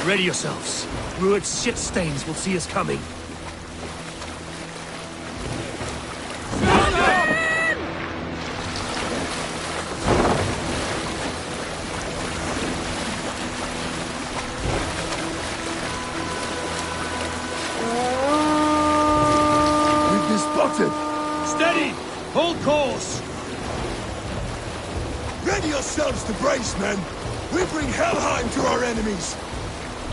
Ready yourselves. Rued's shit stains will see us coming. We've been spotted! Steady! Hold course! Ready yourselves to brace, men! We bring Helheim to our enemies!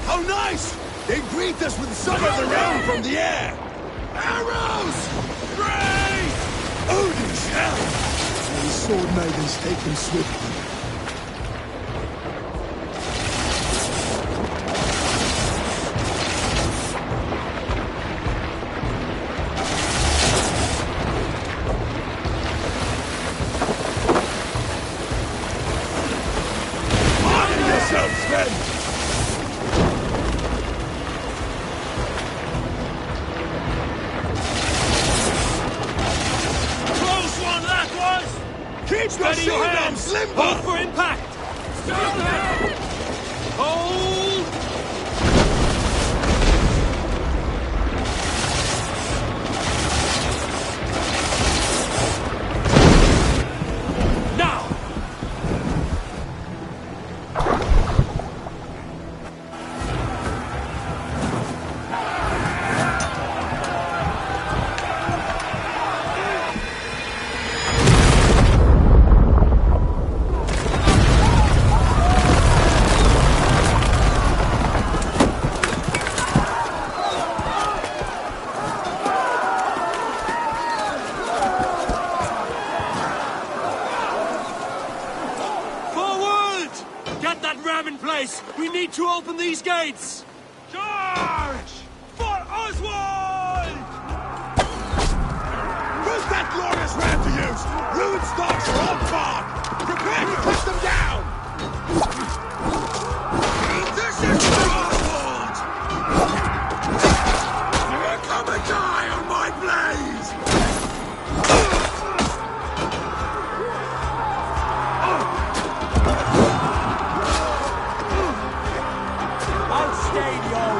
How nice! They greet us with sun of the realm from the air! Arrows! Brace! Odin's hell! These sword maidens take them swiftly. Arm yourselves, men! Keep your Steady your hands! shield limber! Hold for impact! Hold! Now! Forward! Get that ram in place! We need to open these gates! Charge! For Oswald! Who's that glorious ram to use? Ruined stocks are on guard! Prepare to cut them down! This is Oswald! Come and die on my blaze! I'll stay your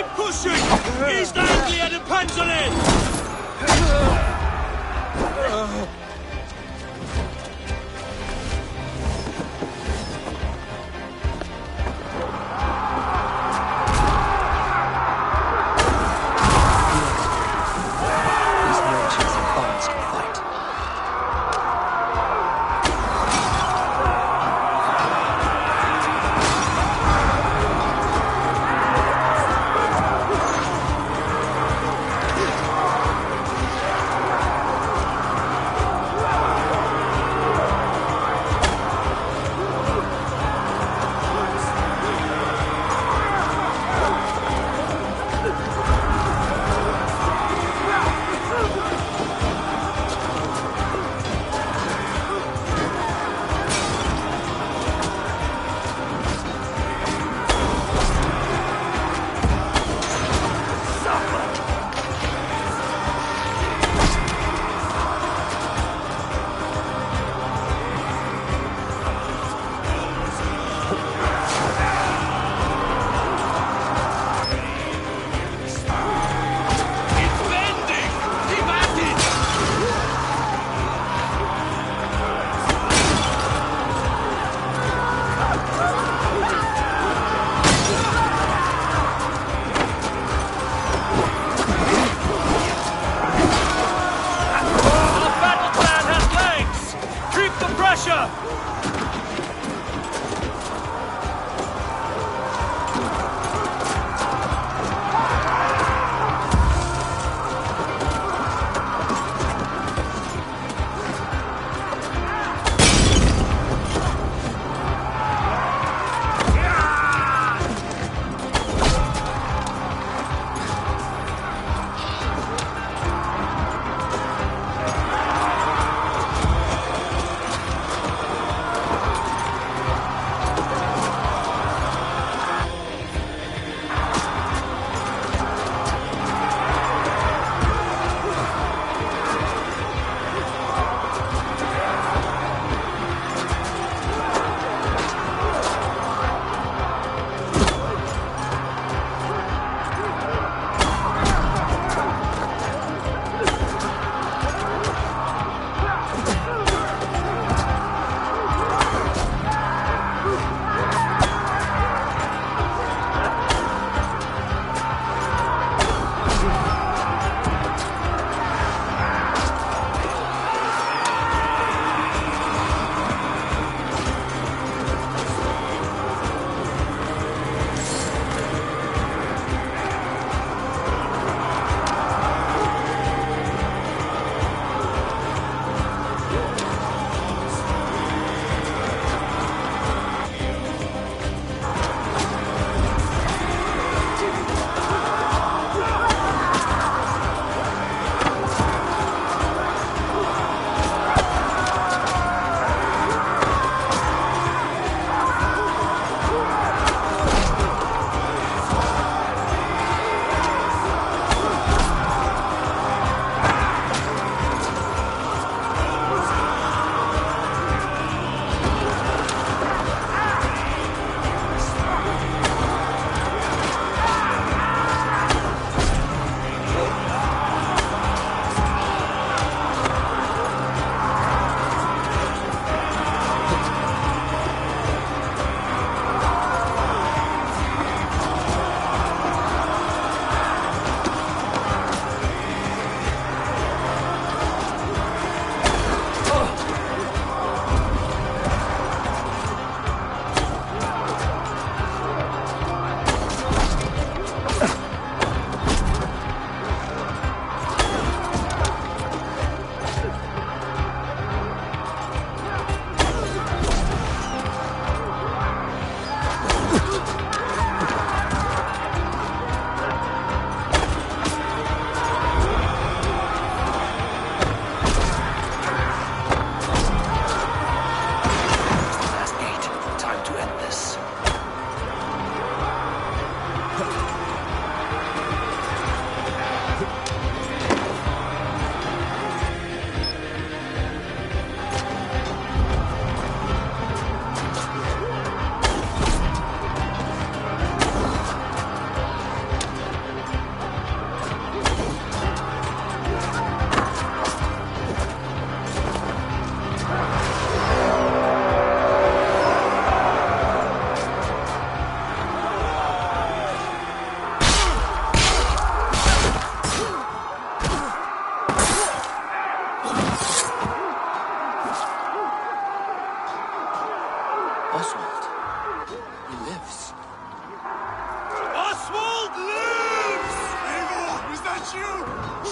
Keep pushing! East Anglia depends on it! These merchants and bards can fight.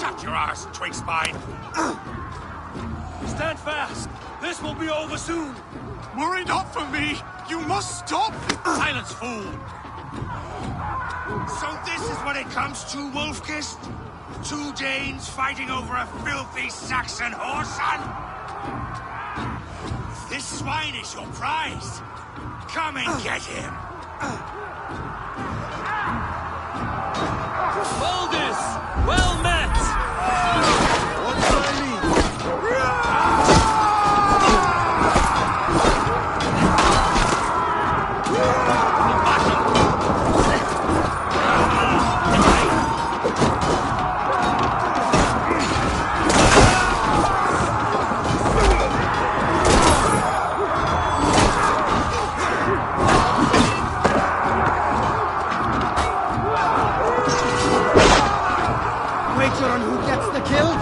Shut your arse, twig spine! Stand fast! This will be over soon! Worry not for me! You must stop! Silence, fool! So this is what it comes to, Wolfkist? 2 Danes fighting over a filthy Saxon whoreson? If this swine is your prize, come and get him! Baldus! Well met! What do I need? Wager on who gets the kill?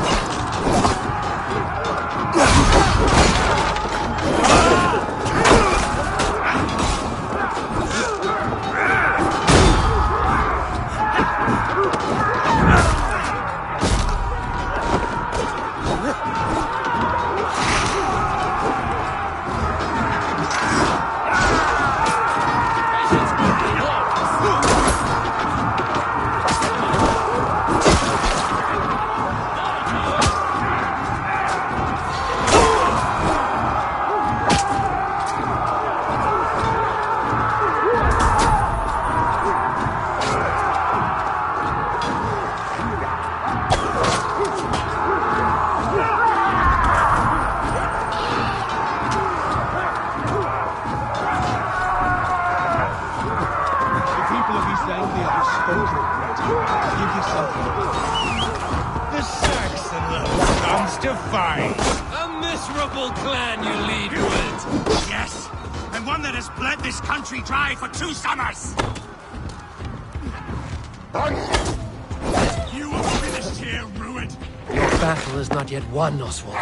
The Saxon love comes to fight. A miserable clan you lead with. Yes, and one that has bled this country dry for 2 summers. You are finished here, Ruined. Your battle is not yet won, Oswald.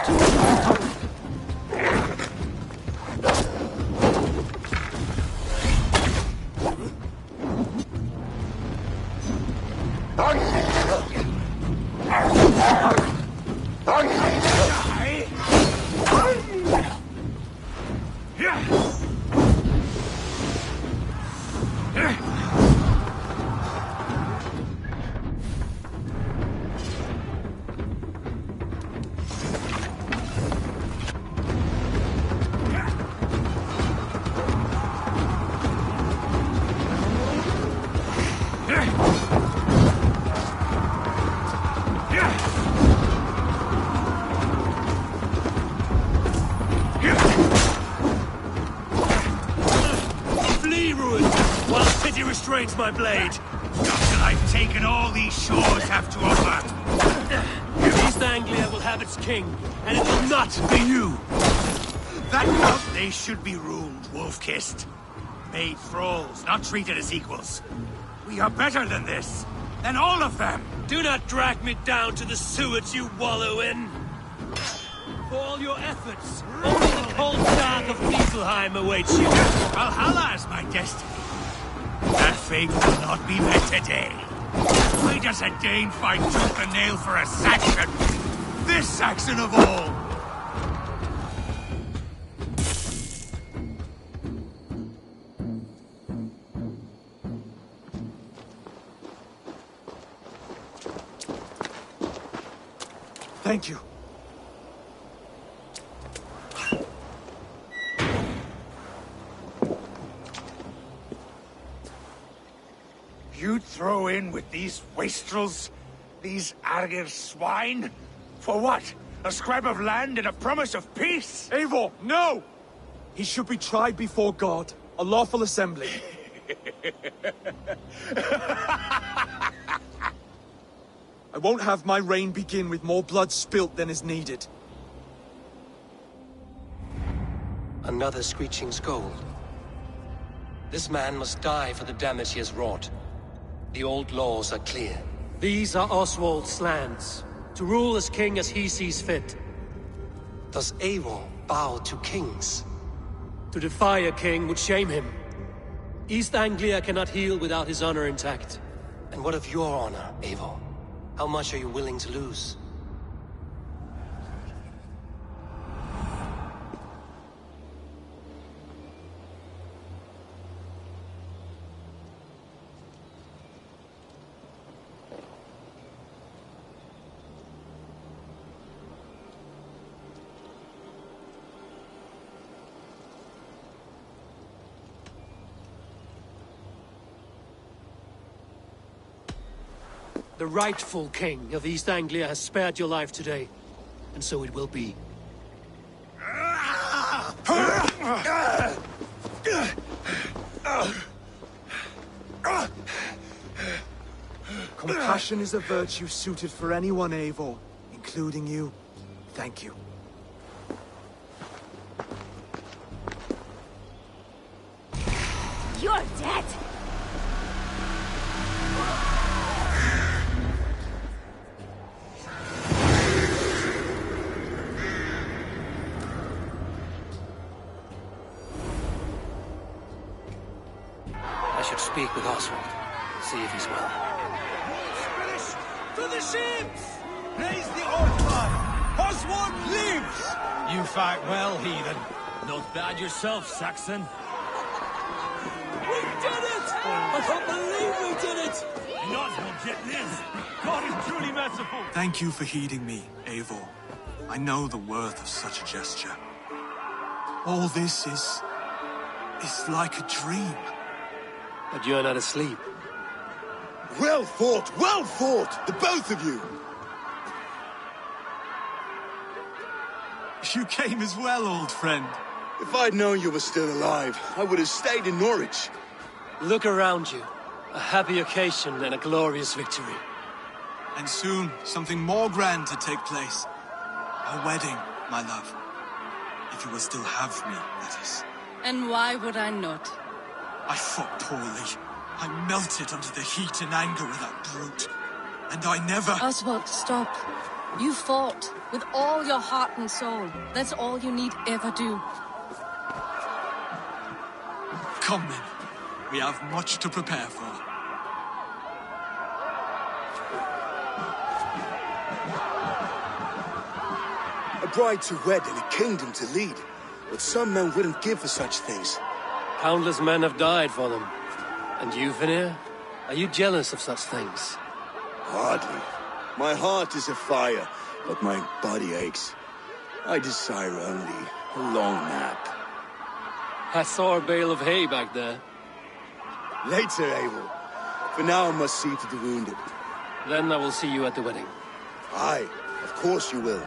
Restrains my blade. Not till I've taken all these shores have to offer. East Anglia will have its king, and it will not be you. That not they should be ruled, Wolf-kissed. Made thralls, not treated as equals. We are better than this, than all of them. Do not drag me down to the sewage you wallow in. For all your efforts, only the cold dark of Niflheim awaits you. Valhalla is my destiny. That fate will not be met today. Why does a Dane fight tooth and nail for a Saxon? This Saxon of all! Thank you. You'd throw in with these wastrels? These Argir swine? For what? A scrap of land and a promise of peace? Eivor, no! He should be tried before God, a lawful assembly. I won't have my reign begin with more blood spilt than is needed. Another screeching scold. This man must die for the damage he has wrought. The old laws are clear. These are Oswald's lands, to rule as king as he sees fit. Does Eivor bow to kings? To defy a king would shame him. East Anglia cannot heal without his honor intact. And what of your honor, Eivor? How much are you willing to lose? The rightful king of East Anglia has spared your life today, and so it will be. Compassion is a virtue suited for anyone, Eivor, including you. Thank you. You're dead! I should speak with Oswald. See if he's well. Finished! To the ships! Raise the old flag! Oswald lives! You fight well, heathen. Not bad yourself, Saxon. We did it! I can't believe we did it! Oswald yet lives. God is truly merciful. Thank you for heeding me, Eivor. I know the worth of such a gesture. All this is like a dream. But you're not asleep. Well fought! Well fought! The both of you! You came as well, old friend. If I'd known you were still alive, I would have stayed in Norwich. Look around you. A happy occasion and a glorious victory. And soon, something more grand to take place. A wedding, my love. If you will still have me, that is. And why would I not? I fought poorly. I melted under the heat and anger of that brute. And I never... Oswald, stop. You fought with all your heart and soul. That's all you need ever do. Come then. We have much to prepare for. A bride to wed and a kingdom to lead. But some men wouldn't give for such things. Countless men have died for them. And you, Vanir? Are you jealous of such things? Hardly. My heart is afire, but my body aches. I desire only a long nap. I saw a bale of hay back there. Later, Abel. For now, I must see to the wounded. Then I will see you at the wedding. Aye, of course you will.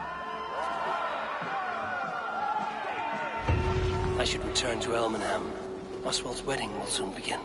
I should return to Elmenham. Oswald's wedding will soon begin.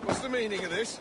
What's the meaning of this?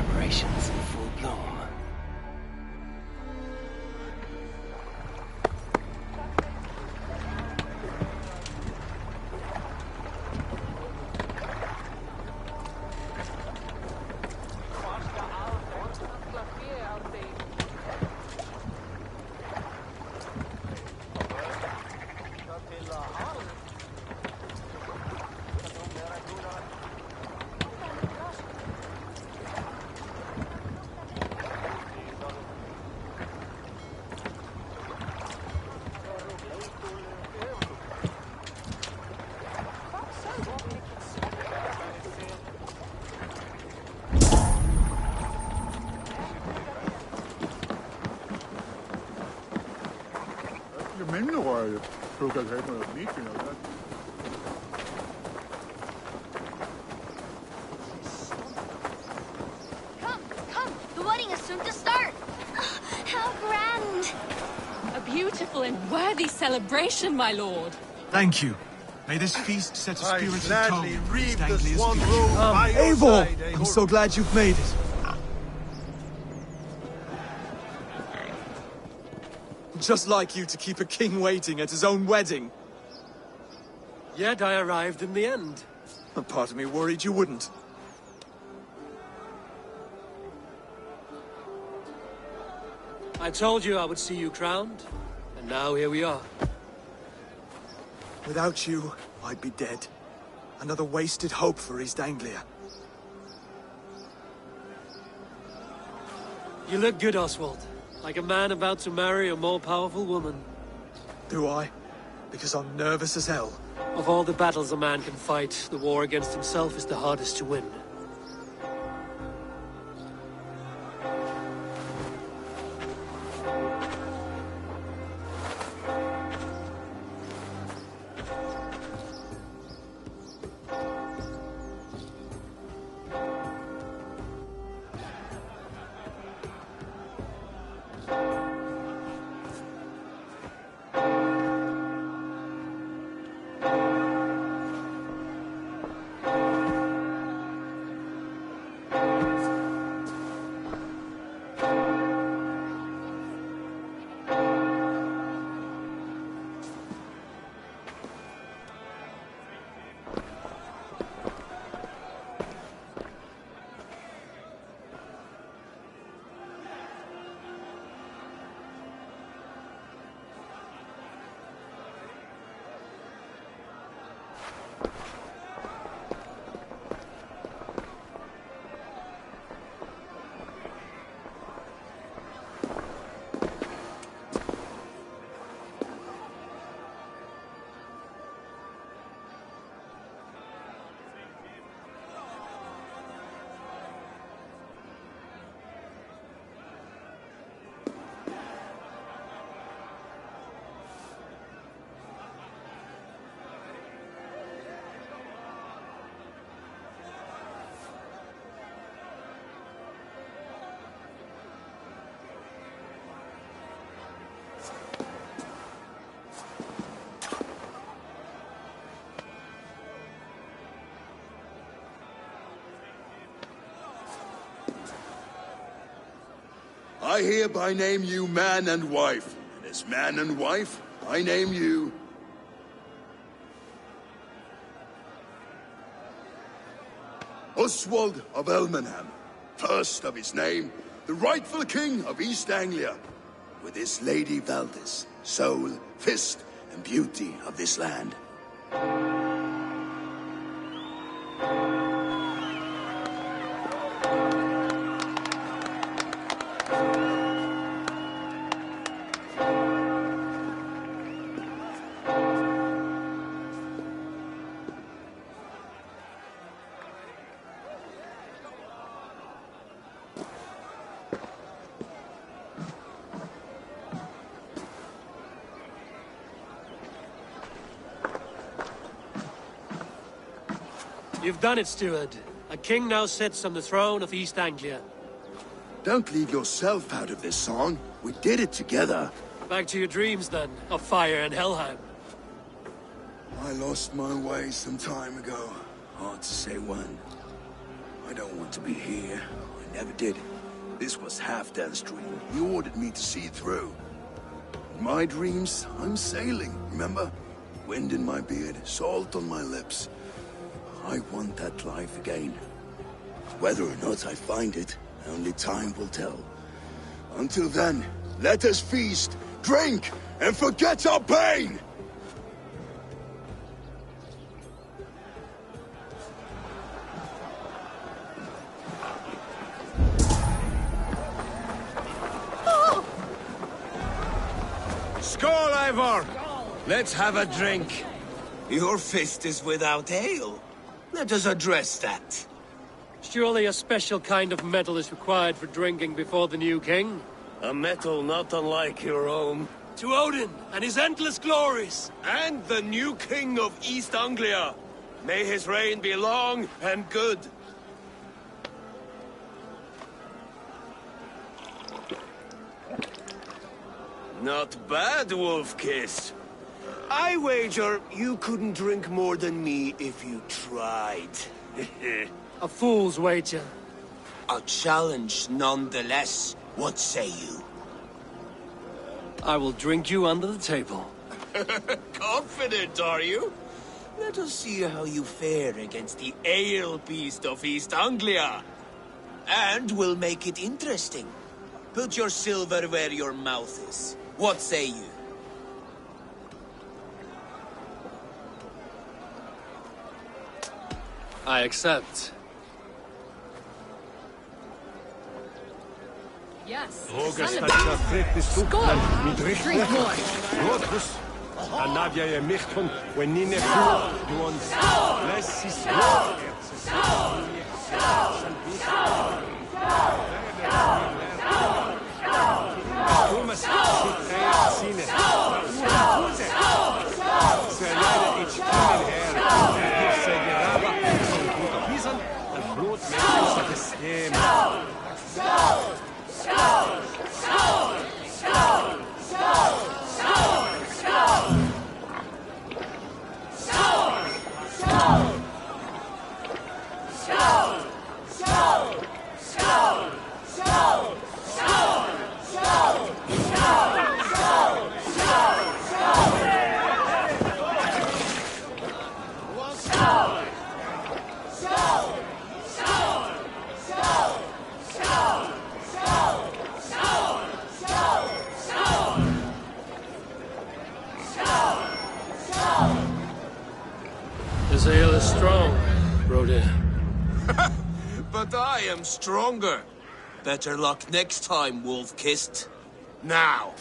Preparations in full bloom. Come, the wedding is soon to start. How grand. A beautiful and worthy celebration, my lord. Thank you. May this feast set a spirited tone gladly for read East the Anglia's swan future. robe by your Eivor! side, I'm Eivor. so glad you've made it. Just like you to keep a king waiting at his own wedding. Yet I arrived in the end. A part of me worried you wouldn't. I told you I would see you crowned, and now here we are. Without you, I'd be dead. Another wasted hope for East Anglia. You look good, Oswald. Like a man about to marry a more powerful woman. Do I? Because I'm nervous as hell. Of all the battles a man can fight, the war against himself is the hardest to win. I hereby name you man and wife, and as man and wife, I name you... Oswald of Elmenham, first of his name, the rightful king of East Anglia, with his lady Valdis, soul, fist, and beauty of this land. You've done it, steward. A king now sits on the throne of East Anglia. Don't leave yourself out of this song. We did it together. Back to your dreams, then, of fire and Helheim. I lost my way some time ago. Hard to say when. I don't want to be here. I Never did. This was Halfdan's dream. He ordered me to see it through. In my dreams, I'm sailing, remember? Wind in my beard, salt on my lips. I want that life again. Whether or not I find it, only time will tell. Until then, let us feast, drink, and forget our pain! Skål, Eivor! Let's have a drink. Your fist is without ale. Let us address that. Surely a special kind of metal is required for drinking before the new king? A metal not unlike your own. To Odin and his endless glories! And the new king of East Anglia. May his reign be long and good. Not bad, Wolf-Kiss. I wager you couldn't drink more than me if you tried. A fool's wager. A challenge nonetheless. What say you? I will drink you under the table. Confident, are you? Let us see how you fare against the ale beast of East Anglia. And we'll make it interesting. Put your silver where your mouth is. What say you? I accept. Yes. Rogas Celebrate. had frektis Skål! mi drink more. Rotus Anavia je michton when nine fu duon blessis Thomas sine Se leider ich kommen her Hier se geraba Som guter Pisan En blod med det stem This ale is strong, Rodin. But I am stronger. Better luck next time, Wolf-Kissed. Now,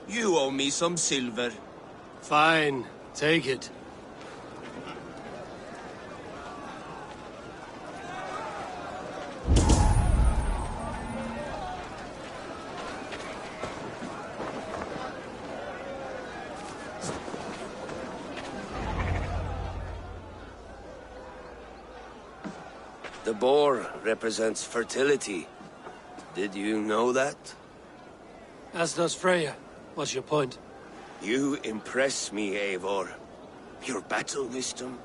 you owe me some silver. Fine, take it. The boar represents fertility. Did you know that? As does Freya. What's your point? You impress me, Eivor. Your battle wisdom,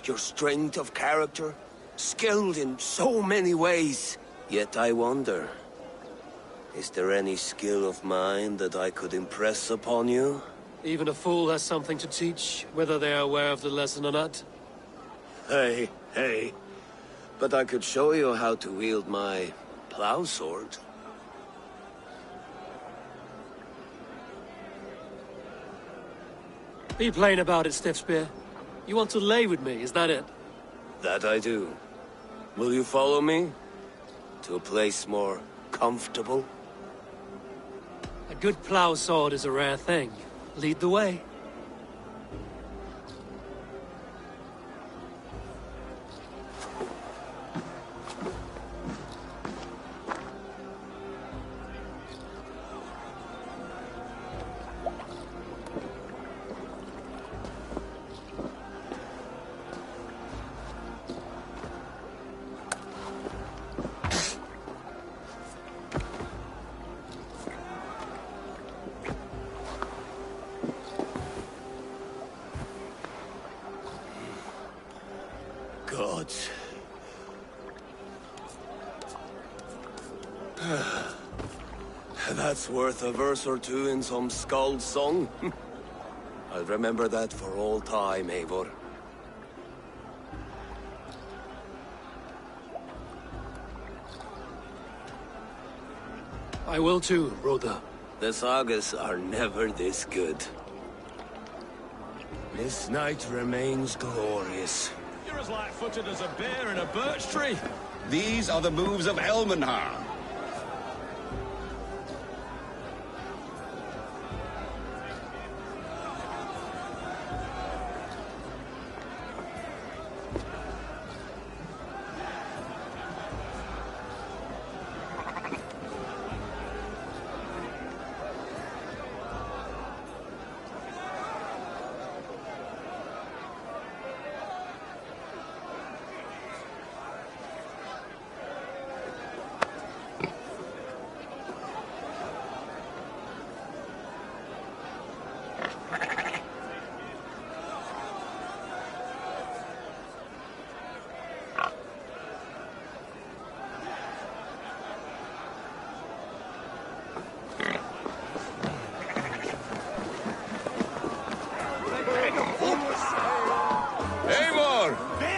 your strength of character, skilled in so many ways. Yet I wonder, is there any skill of mine that I could impress upon you? Even a fool has something to teach, whether they are aware of the lesson or not. Hey. But I could show you how to wield my plow sword. Be plain about it, Stiffspear. You want to lay with me, is that it? That I do. Will you follow me? To a place more comfortable? A good plow sword is a rare thing. Lead the way. Gods. That's worth a verse or two in some skald's song. I'll remember that for all time, Eivor. I will too, brother. The sagas are never this good. This night remains glorious. You're as light-footed as a bear in a birch tree. These are the moves of Elmenhar.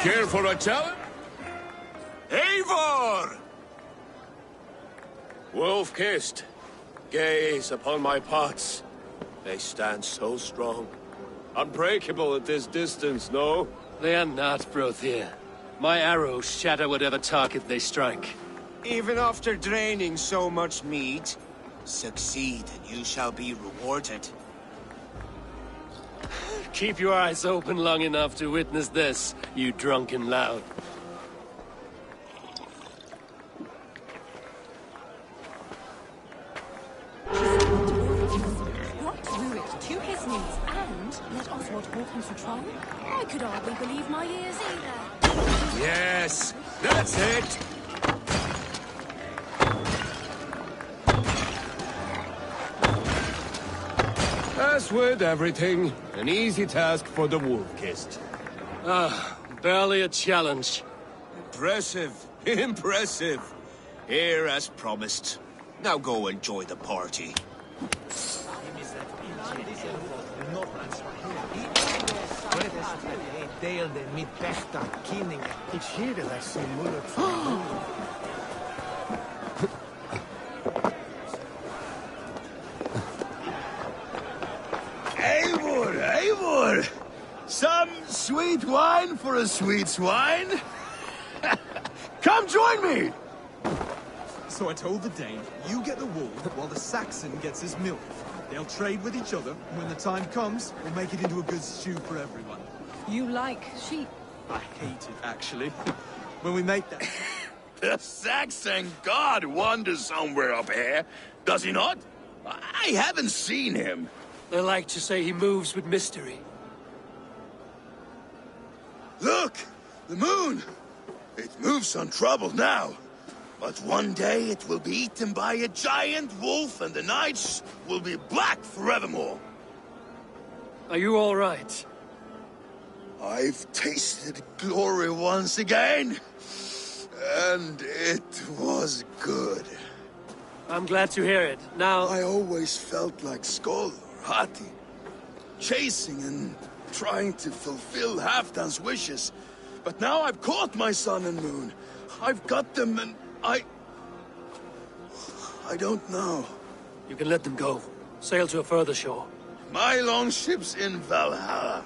Care for a challenge? Eivor! Wolf-kissed, gaze upon my pots. They stand so strong. Unbreakable at this distance, no? They are not, Brothir. My arrows shatter whatever target they strike. Even after draining so much meat, succeed and you shall be rewarded. Keep your eyes open long enough to witness this, you drunken lout. Not through it to his knees, and let Oswald Hawkins return? I could hardly believe my ears either. Yes, that's it. As with everything, an easy task for the wolf-kissed. Barely a challenge. Impressive, impressive. Here as promised. Now go enjoy the party. Eivor! Some sweet wine for a sweet swine? Come join me! So I told the Dane, you get the wool while the Saxon gets his milk. They'll trade with each other, and when the time comes, we'll make it into a good stew for everyone. You like sheep? I hate it, actually. When we make that... The Saxon god wanders somewhere up here, does he not? I haven't seen him. They like to say he moves with mystery. Look! The moon! It moves untroubled now. But one day it will be eaten by a giant wolf and the nights will be black forevermore. Are you all right? I've tasted glory once again. And it was good. I'm glad to hear it. Now... I always felt like Skoll or Hati. Chasing and trying to fulfill Halfdan's wishes. But now I've caught my sun and moon. I've got them and I don't know. You can let them go. Sail to a further shore. My longship's in Valhalla.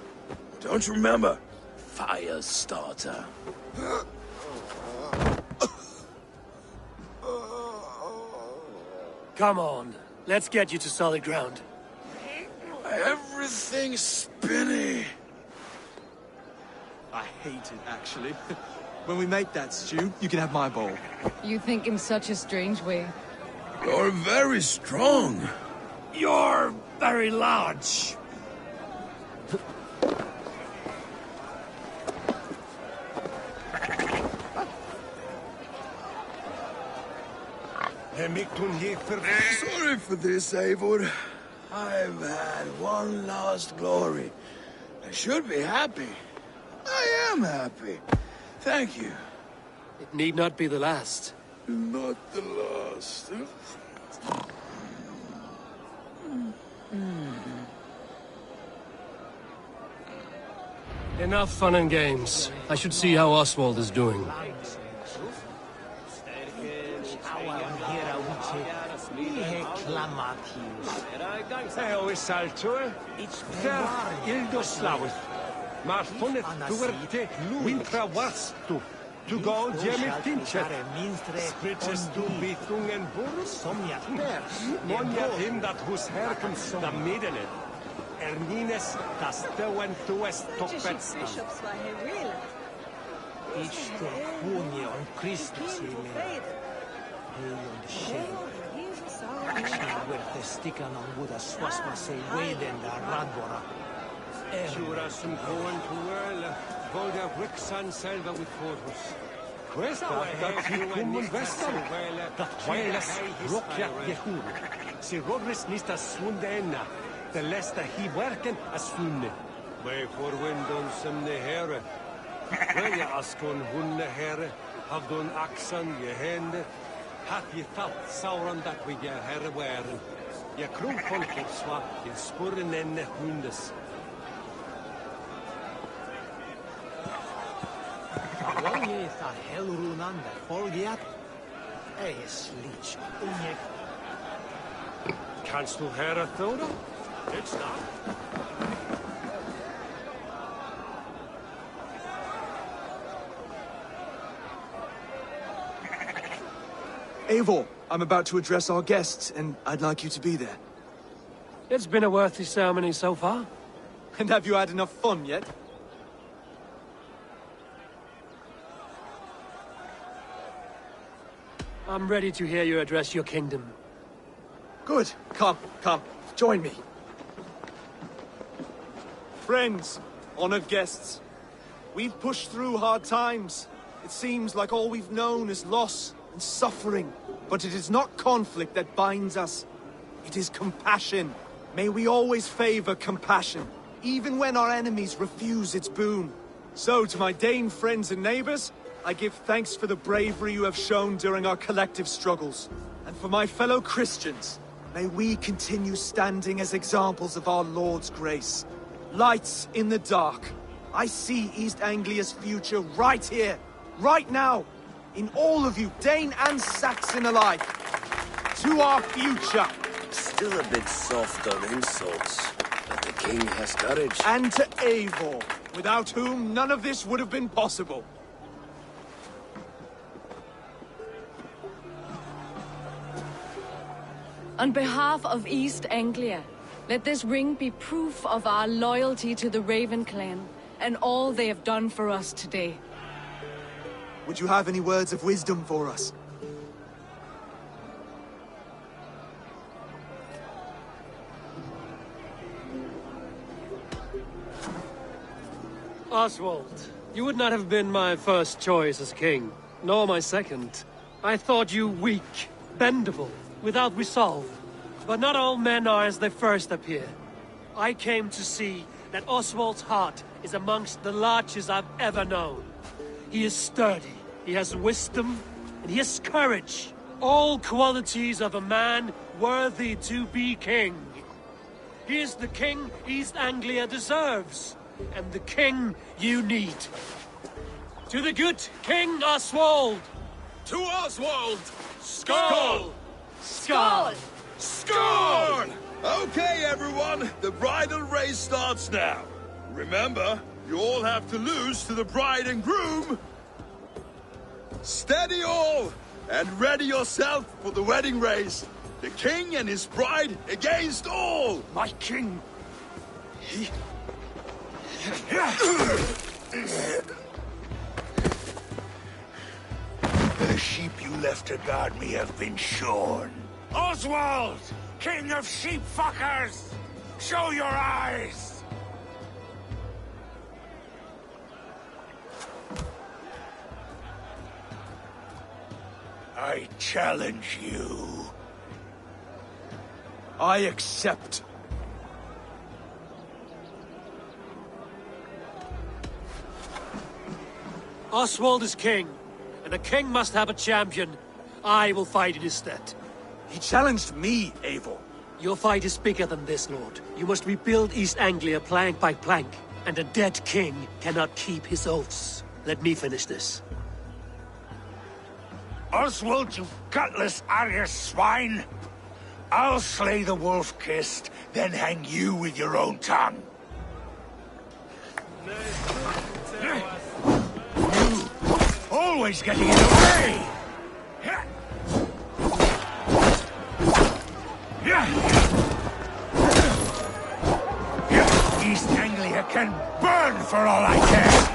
Don't you remember? Fire starter. Come on. Let's get you to solid ground. Everything's spinny. I hate it, actually. When we make that stew, you can have my bowl. You think in such a strange way. You're very strong. You're very large. Sorry for this, Eivor. I've had one last glory. I should be happy. I am happy. Thank you. It need not be the last. Not the last. Enough fun and games. I should see how Oswald is doing. Saltur, der Ildoslavus. Maar funnet duerte wintra wastu. To go Jemil Tinchet. Spritzes du bitungen burus? Monja him dat hus herkens da middenet. Ernines das teuen tues topet. Ich der Honie und Christus Hey on the shame. With stickan on Buddha swasma say Waden da Radbora. Jura sum koen tuel, volga Wixan selva with Fortus. Questa dat ficum vestam, dat quailes rokia jehur. Si rodris nista swundenna, the lesta he werken as funne. Way for windon some ne here. Quella askon hunne here, havdon axan je hende. Hat je thought sauron dat we je herre waren. Je kroon folkopswa, je spurren enne hundes. Woon je tha helrunan de volgiat? Slič, unjek. Kannst du herre Thoda? It's not. Eivor, I'm about to address our guests, and I'd like you to be there. It's been a worthy ceremony so far. And have you had enough fun yet? I'm ready to hear you address your kingdom. Good. Come, join me. Friends, honored guests, we've pushed through hard times. It seems like all we've known is loss and suffering. But it is not conflict that binds us. It is compassion. May we always favor compassion, even when our enemies refuse its boon. So, to my Dane friends and neighbors, I give thanks for the bravery you have shown during our collective struggles. And for my fellow Christians, may we continue standing as examples of our Lord's grace. Lights in the dark. I see East Anglia's future right here, right now, in all of you, Dane and Saxon alike. To our future. Still a bit soft on insults, but the king has courage. And to Eivor, without whom none of this would have been possible. On behalf of East Anglia, let this ring be proof of our loyalty to the Raven clan and all they have done for us today. Would you have any words of wisdom for us? Oswald, you would not have been my first choice as king, nor my second. I thought you weak, bendable, without resolve. But not all men are as they first appear. I came to see that Oswald's heart is amongst the largest I've ever known. He is sturdy, he has wisdom, and he has courage. All qualities of a man worthy to be king. He is the king East Anglia deserves, and the king you need. To the good King Oswald! To Oswald! Skål! Skål! Skål! Okay, everyone, the bridal race starts now. Remember, you all have to lose to the bride and groom. Steady all, and ready yourself for the wedding race. The king and his bride against all. My king, The sheep you left to guard me have been shorn. Oswald! King of sheep fuckers! Show your eyes! I challenge you. I accept. Oswald is king, and a king must have a champion. I will fight in his stead. He challenged me, Eivor. Your fight is bigger than this, Lord. You must rebuild East Anglia plank by plank, and a dead king cannot keep his oaths. Let me finish this. Oswald, you gutless Arya swine! I'll slay the wolf-kissed, then hang you with your own tongue. You, always getting in the way! East Anglia can burn for all I care!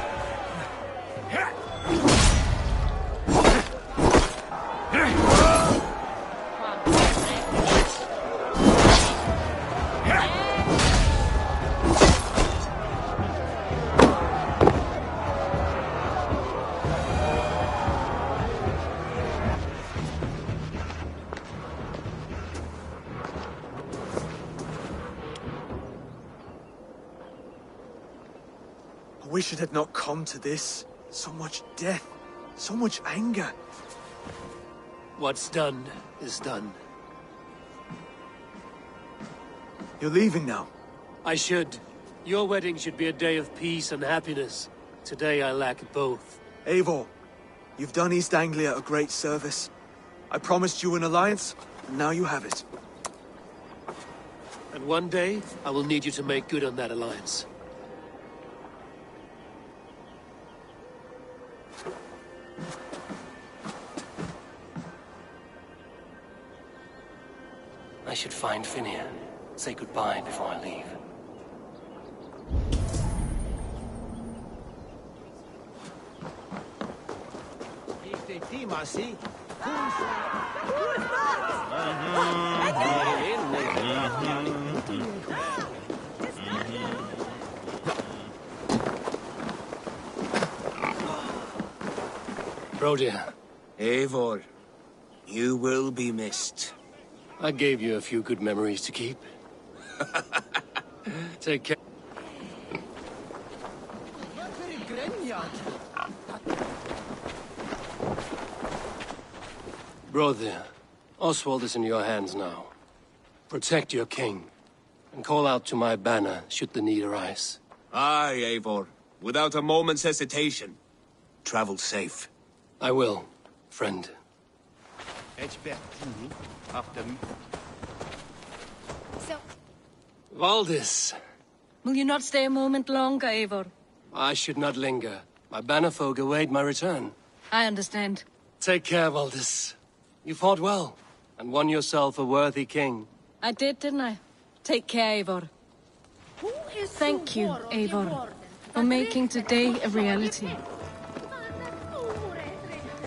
I wish it had not come to this. So much death, so much anger. What's done is done. You're leaving now. I should. Your wedding should be a day of peace and happiness. Today I lack both. Eivor, you've done East Anglia a great service. I promised you an alliance, and now you have it. And one day, I will need you to make good on that alliance. I should find Finir. Say goodbye before I leave. Brodir. Eivor, you will be missed. I gave you a few good memories to keep. Take care. Brother, Oswald is in your hands now. Protect your king, and call out to my banner should the need arise. Aye, Eivor. Without a moment's hesitation. Travel safe. I will, friend. So, Valdis. Will you not stay a moment longer, Eivor? I should not linger. My banner folk await my return. I understand. Take care, Valdis. You fought well, and won yourself a worthy king. I did, didn't I? Take care, Eivor. Thank you, Eivor, for making today a reality.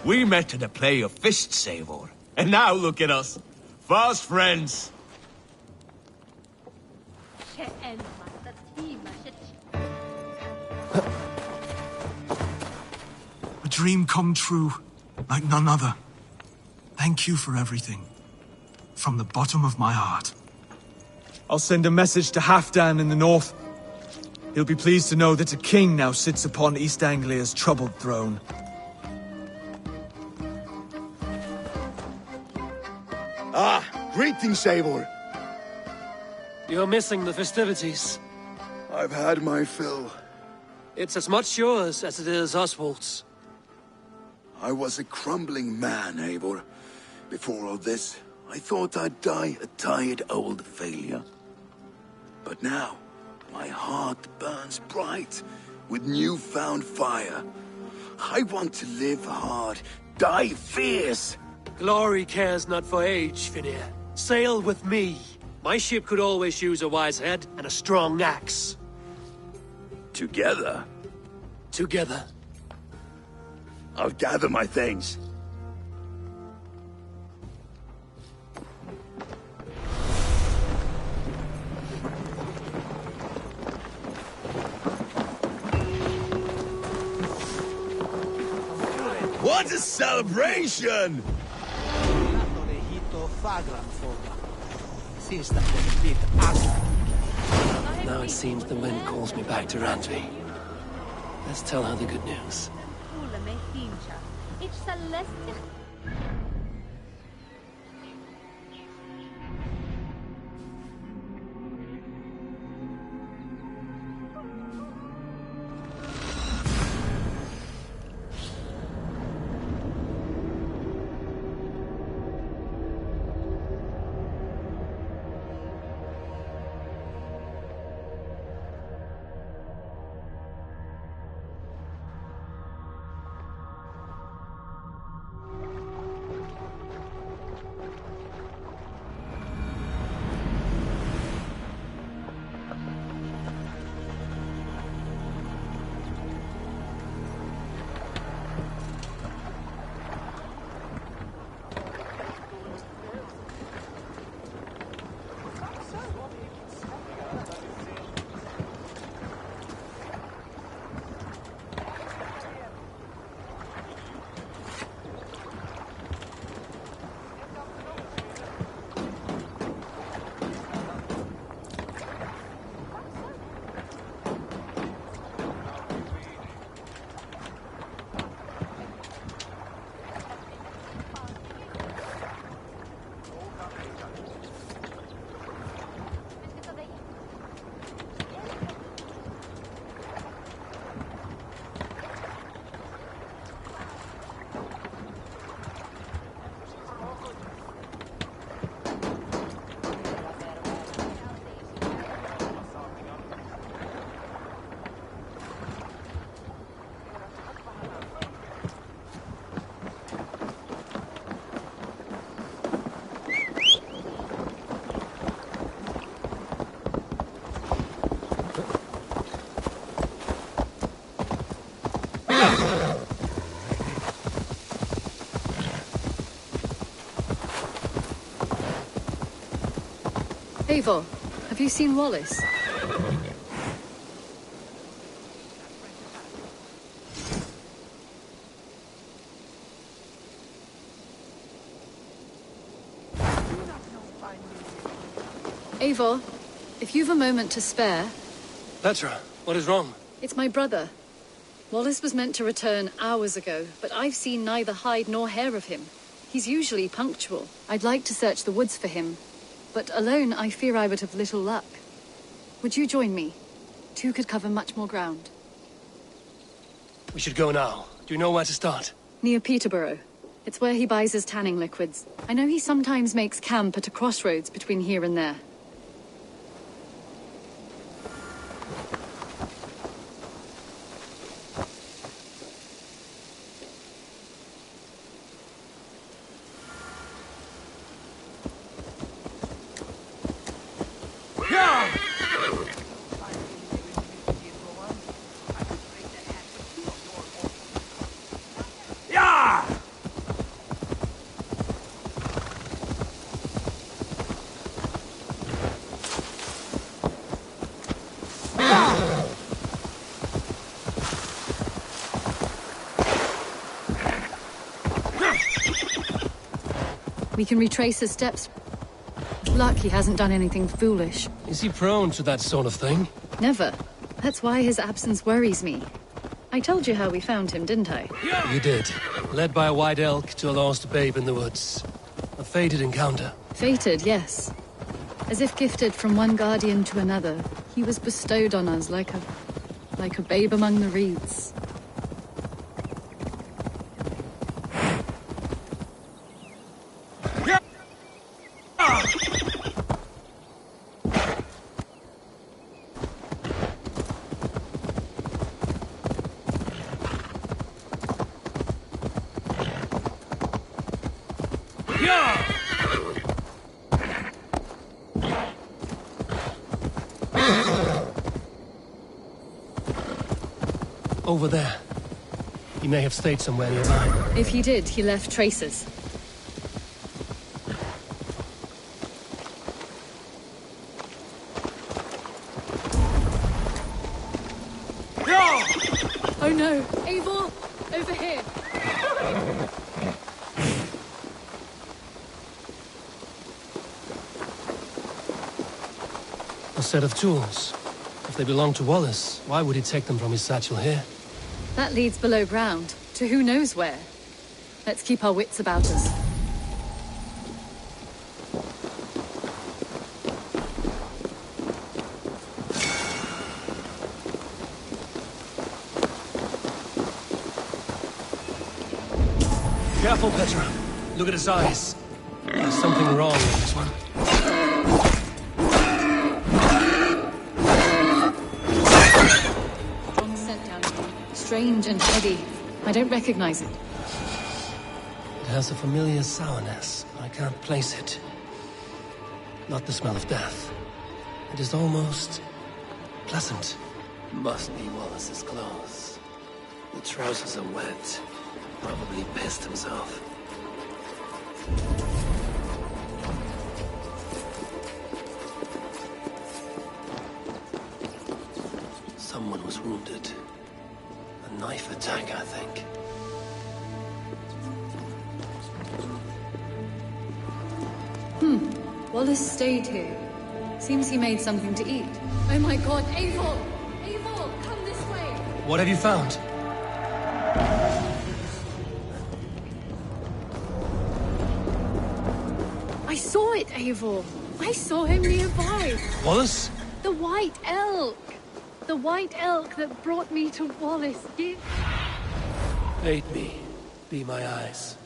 We met at a play of fists, Eivor. And now look at us. Fast friends. A dream come true, like none other. Thank you for everything. From the bottom of my heart. I'll send a message to Halfdan in the north. He'll be pleased to know that a king now sits upon East Anglia's troubled throne. Ah, greetings, Eivor. You're missing the festivities. I've had my fill. It's as much yours as it is Oswald's. I was a crumbling man, Eivor. Before all this, I thought I'd die a tired old failure. But now, my heart burns bright with newfound fire. I want to live hard, die fierce. Glory cares not for age, Finir. Sail with me. My ship could always use a wise head and a strong axe. Together? Together. I'll gather my things. What a celebration! Now it seems the wind calls me back to Randvi. Let's tell her the good news. Eivor, have you seen Wallace? Eivor, if you've a moment to spare... Petra, what is wrong? It's my brother. Wallace was meant to return hours ago, but I've seen neither hide nor hair of him. He's usually punctual. I'd like to search the woods for him, but alone I fear I would have little luck. Would you join me? Two could cover much more ground. We should go now. Do you know where to start? Near Peterborough. It's where he buys his tanning liquids. I know he sometimes makes camp at a crossroads between here and there. We can retrace his steps. With luck, he hasn't done anything foolish. Is he prone to that sort of thing? Never. That's why his absence worries me. I told you how we found him, didn't I? You did. Led by a white elk to a lost babe in the woods. A fated encounter. Fated, yes. As if gifted from one guardian to another, he was bestowed on us like a babe among the reeds. Over there. He may have stayed somewhere nearby. If he did, he left traces. Oh no! Eivor! Over here! A set of tools. If they belong to Wallace, why would he take them from his satchel here? That leads below ground, to who knows where. Let's keep our wits about us. Careful, Petra. Look at his eyes. There's something wrong with this one. Strong scent down here. Strange and heady. I don't recognize it. It has a familiar sourness. I can't place it. Not the smell of death. It is almost pleasant. Must be Wallace's clothes. The trousers are wet. Probably pissed himself. Someone was wounded. A knife attack, I think. Wallace stayed here. Seems he made something to eat. Oh my god, Eivor! Eivor, come this way! What have you found? I saw it, Eivor! I saw him nearby! Wallace? The white elk! The white elk that brought me to Wallace. Aid me. Be my eyes.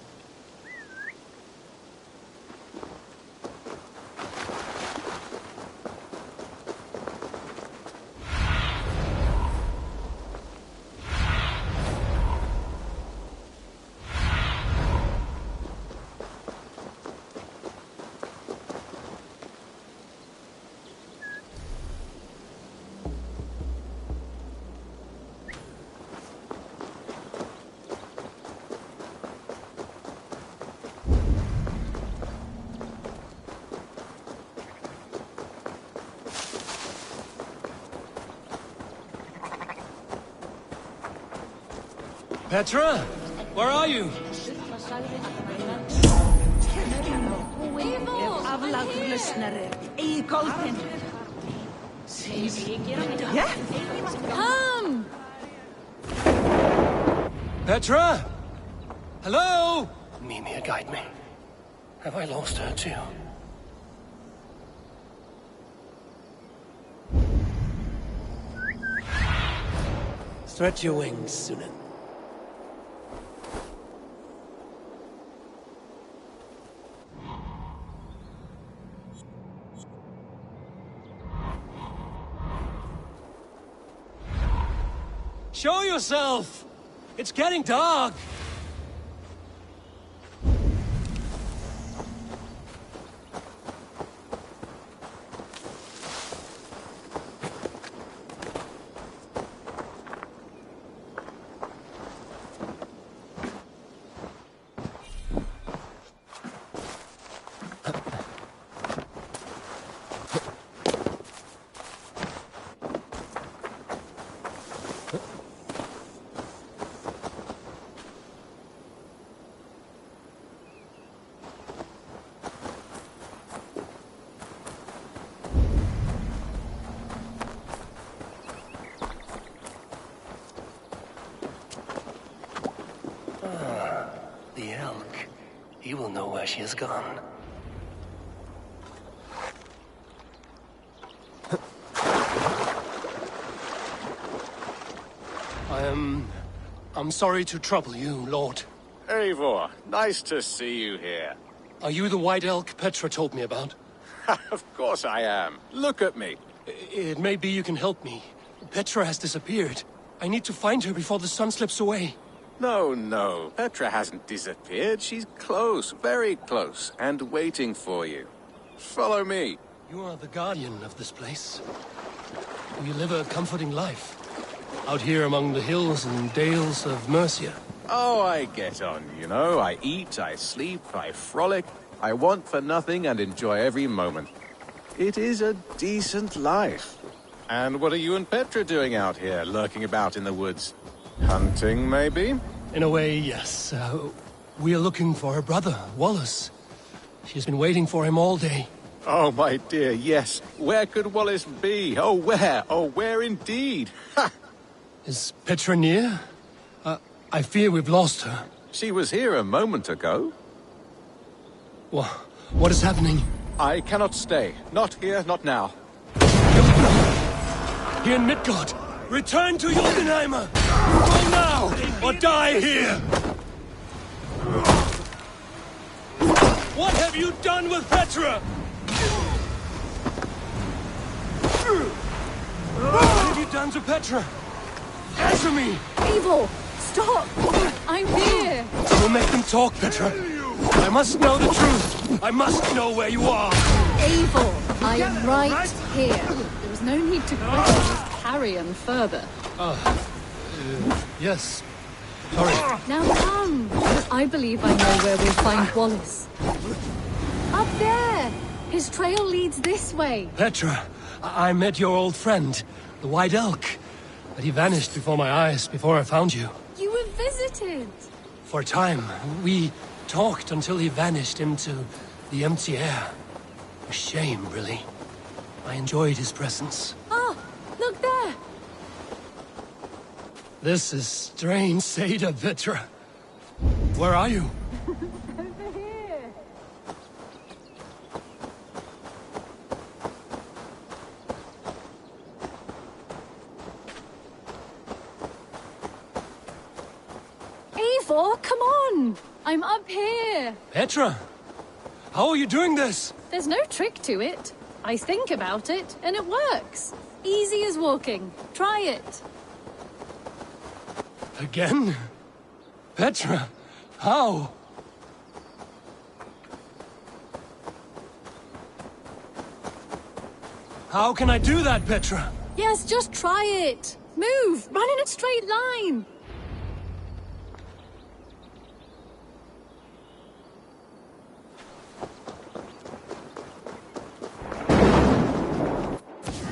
Petra? Where are you? Come! Petra? Hello? Mimir, guide me. Have I lost her too? Stretch your wings, Sunan. Show yourself! It's getting dark! The elk. He will know where she has gone. I'm sorry to trouble you, Lord. Eivor, nice to see you here. Are you the white elk Petra told me about? Of course I am. Look at me. It may be you can help me. Petra has disappeared. I need to find her before the sun slips away. No. Petra hasn't disappeared. She's close, very close, and waiting for you. Follow me. You are the guardian of this place. You live a comforting life. Out here among the hills and dales of Mercia. Oh, I get on, you know. I eat, I sleep, I frolic. I want for nothing and enjoy every moment. It is a decent life. And what are you and Petra doing out here, lurking about in the woods? Hunting, maybe? In a way, yes. We are looking for her brother, Wallace. She's been waiting for him all day. Oh, my dear, yes. Where could Wallace be? Oh, where? Oh, where indeed? Ha! Is Petra near? I fear we've lost her. She was here a moment ago. What is happening? I cannot stay. Not here, not now. Here in Midgard! Return to Jotunheimer! Go now, or die here! What have you done with Petra? What have you done to Petra? Answer me! Eivor, stop! I'm here! Don't make them talk, Petra. I must know the truth. I must know where you are. Eivor, I am right here. There is no need to question this carrion further. Yes. Sorry. Now come. I believe I know where we'll find Wallace. Up there! His trail leads this way. Petra, I met your old friend, the White Elk. But he vanished before my eyes, before I found you. You were visited. For a time, we talked until he vanished into the empty air. A shame, really. I enjoyed his presence. Ah, look there! This is strange, Seda, Petra. Where are you? Over here. Eivor, come on! I'm up here! Petra! How are you doing this? There's no trick to it. I think about it, and it works. Easy as walking. Try it. Again? Petra, how? How can I do that, Petra? Yes, just try it. Move! Run in a straight line!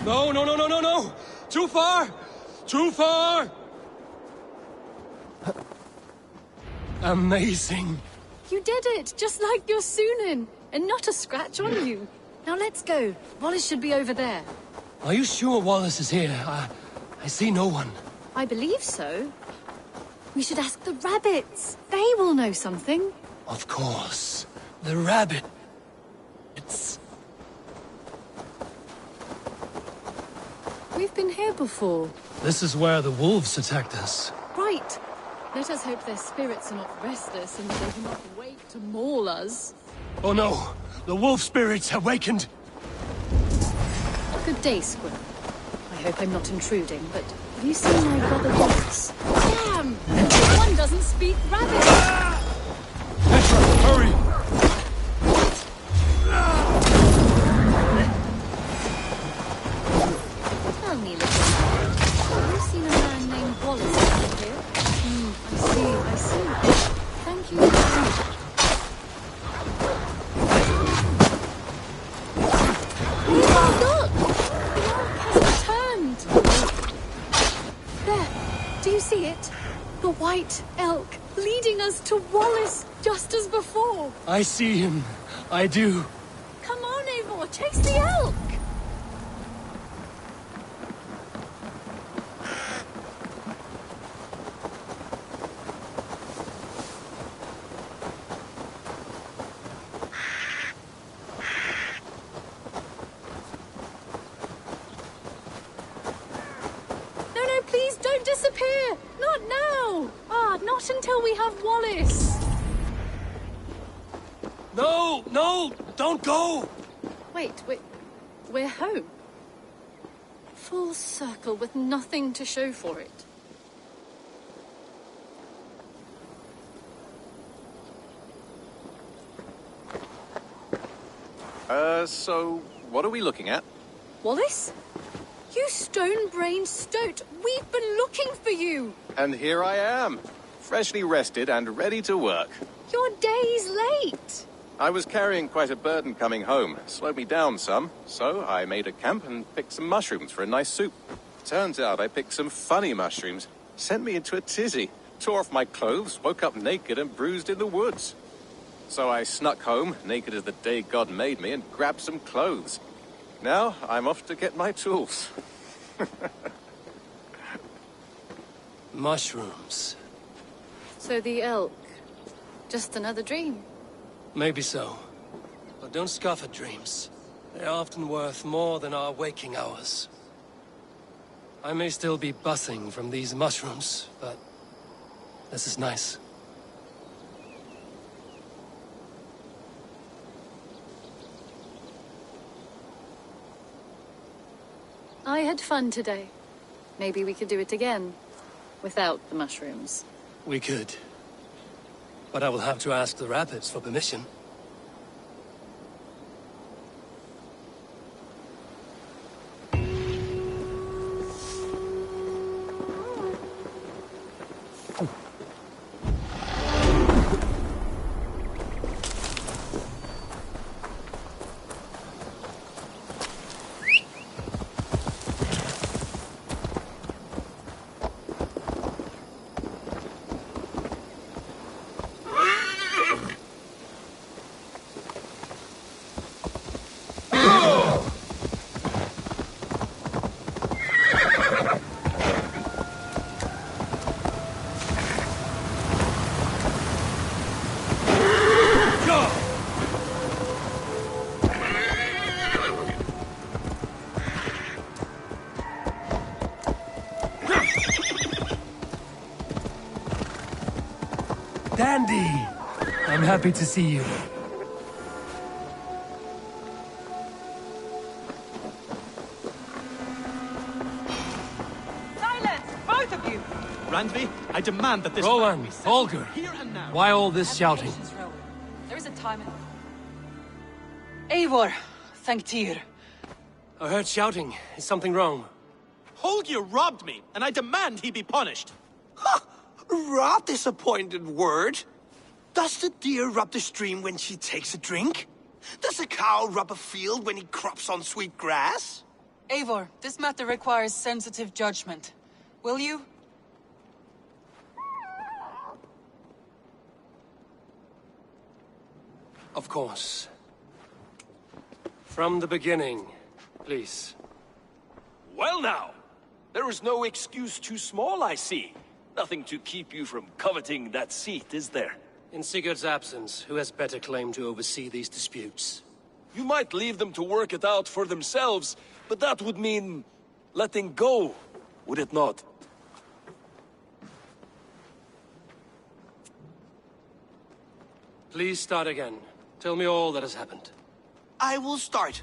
No! Too far! Too far! Amazing. You did it, just like your Sunan, and not a scratch on you. Now let's go. Wallace should be over there. Are you sure Wallace is here? I see no one. I believe so. We should ask the rabbits. They will know something. Of course. The rabbit. We've been here before. This is where the wolves attacked us. Right. Let us hope their spirits are not restless and that they do not wait to maul us. Oh no! The wolf spirits have wakened! Good day, Squirrel. I hope I'm not intruding, but have you seen my brother Wallace? Damn! One doesn't speak rabbit! Petra, hurry! Tell me, little man, have you seen a man named Wallace around here? I see. Thank you. Oh, look! The elk has returned! There, do you see it? The white elk leading us to Wallace, just as before. I see him. I do. Come on, Eivor, chase the elk! No, please don't disappear! Not now! Not until we have Wallace! No! Don't go! Wait, we're home. Full circle with nothing to show for it. So what are we looking at? Wallace? You stone-brained stoat! We've been looking for you! And here I am, freshly rested and ready to work. You're days late! I was carrying quite a burden coming home. Slowed me down some, so I made a camp and picked some mushrooms for a nice soup. Turns out I picked some funny mushrooms. Sent me into a tizzy. Tore off my clothes, woke up naked and bruised in the woods. So I snuck home, naked as the day God made me, and grabbed some clothes. Now I'm off to get my tools. Mushrooms. So the elk, just another dream? Maybe so. But don't scoff at dreams. They're often worth more than our waking hours. I may still be buzzing from these mushrooms, but this is nice. I had fun today. Maybe we could do it again. Without the mushrooms. We could. But I will have to ask the rabbits for permission. Dandy! I'm happy to see you. Silence! Both of you! Randvi, I demand that this... Roland, Holger, here and now. why all this shouting? There is a time... Eivor, thank Tyr. I heard shouting. Is something wrong? Holger robbed me, and I demand he be punished. Rot this appointed word. Does the deer rub the stream when she takes a drink? Does a cow rub a field when he crops on sweet grass? Eivor, this matter requires sensitive judgment. Will you? Of course. From the beginning, please. Well now, there is no excuse too small, I see. Nothing to keep you from coveting that seat, is there? In Sigurd's absence, who has better claim to oversee these disputes? You might leave them to work it out for themselves, but that would mean letting go, would it not? Please start again. Tell me all that has happened. I will start.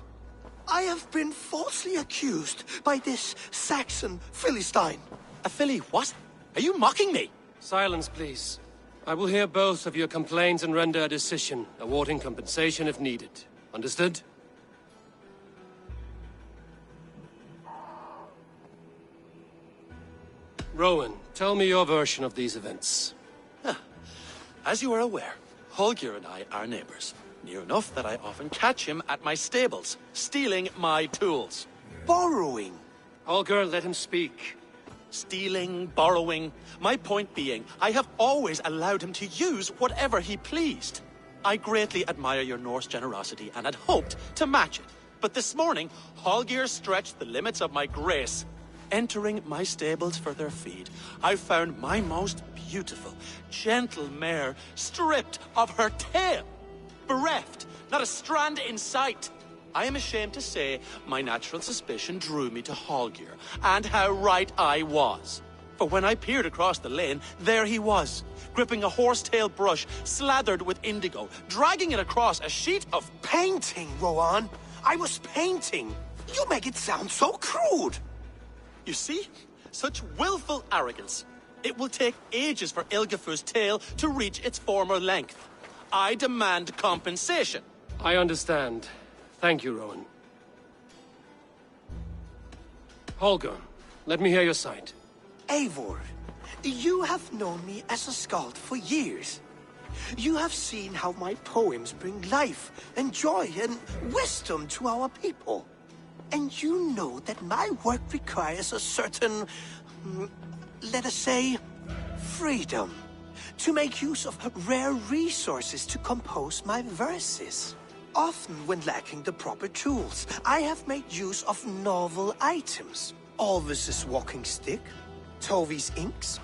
I have been falsely accused by this Saxon Philistine. A Philly what? Are you mocking me? Silence, please. I will hear both of your complaints and render a decision, awarding compensation if needed. Understood? Rowan, tell me your version of these events. As you are aware, Holger and I are neighbors. Near enough that I often catch him at my stables, stealing my tools. Borrowing. Holger, let him speak. Stealing, borrowing. My point being, I have always allowed him to use whatever he pleased. I greatly admire your Norse generosity and had hoped to match it. But this morning, Holger stretched the limits of my grace. Entering my stables for their feed, I found my most beautiful, gentle mare stripped of her tail. Bereft, not a strand in sight. I am ashamed to say my natural suspicion drew me to Holger, and how right I was. For when I peered across the lane, there he was, gripping a horsetail brush slathered with indigo, dragging it across a sheet of painting, Rowan. I was painting. You make it sound so crude. You see? Such willful arrogance. It will take ages for Ilgafur's tail to reach its former length. I demand compensation. I understand. Thank you, Rowan. Holger, let me hear your side. Eivor, you have known me as a skald for years. You have seen how my poems bring life and joy and wisdom to our people. And you know that my work requires a certain, let us say, freedom to make use of rare resources to compose my verses. Often when lacking the proper tools, I have made use of novel items. Alvis's walking stick, Tovi's inks,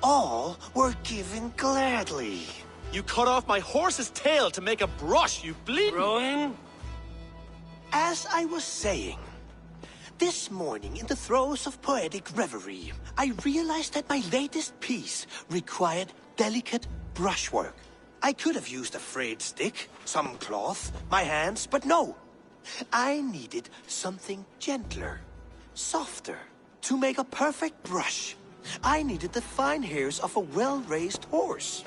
all were given gladly. You cut off my horse's tail to make a brush, you bleeding... Rowan? As I was saying, this morning in the throes of poetic reverie, I realized that my latest piece required delicate brushwork. I could have used a frayed stick, some cloth, my hands, but no. I needed something gentler, softer. To make a perfect brush, I needed the fine hairs of a well-raised horse.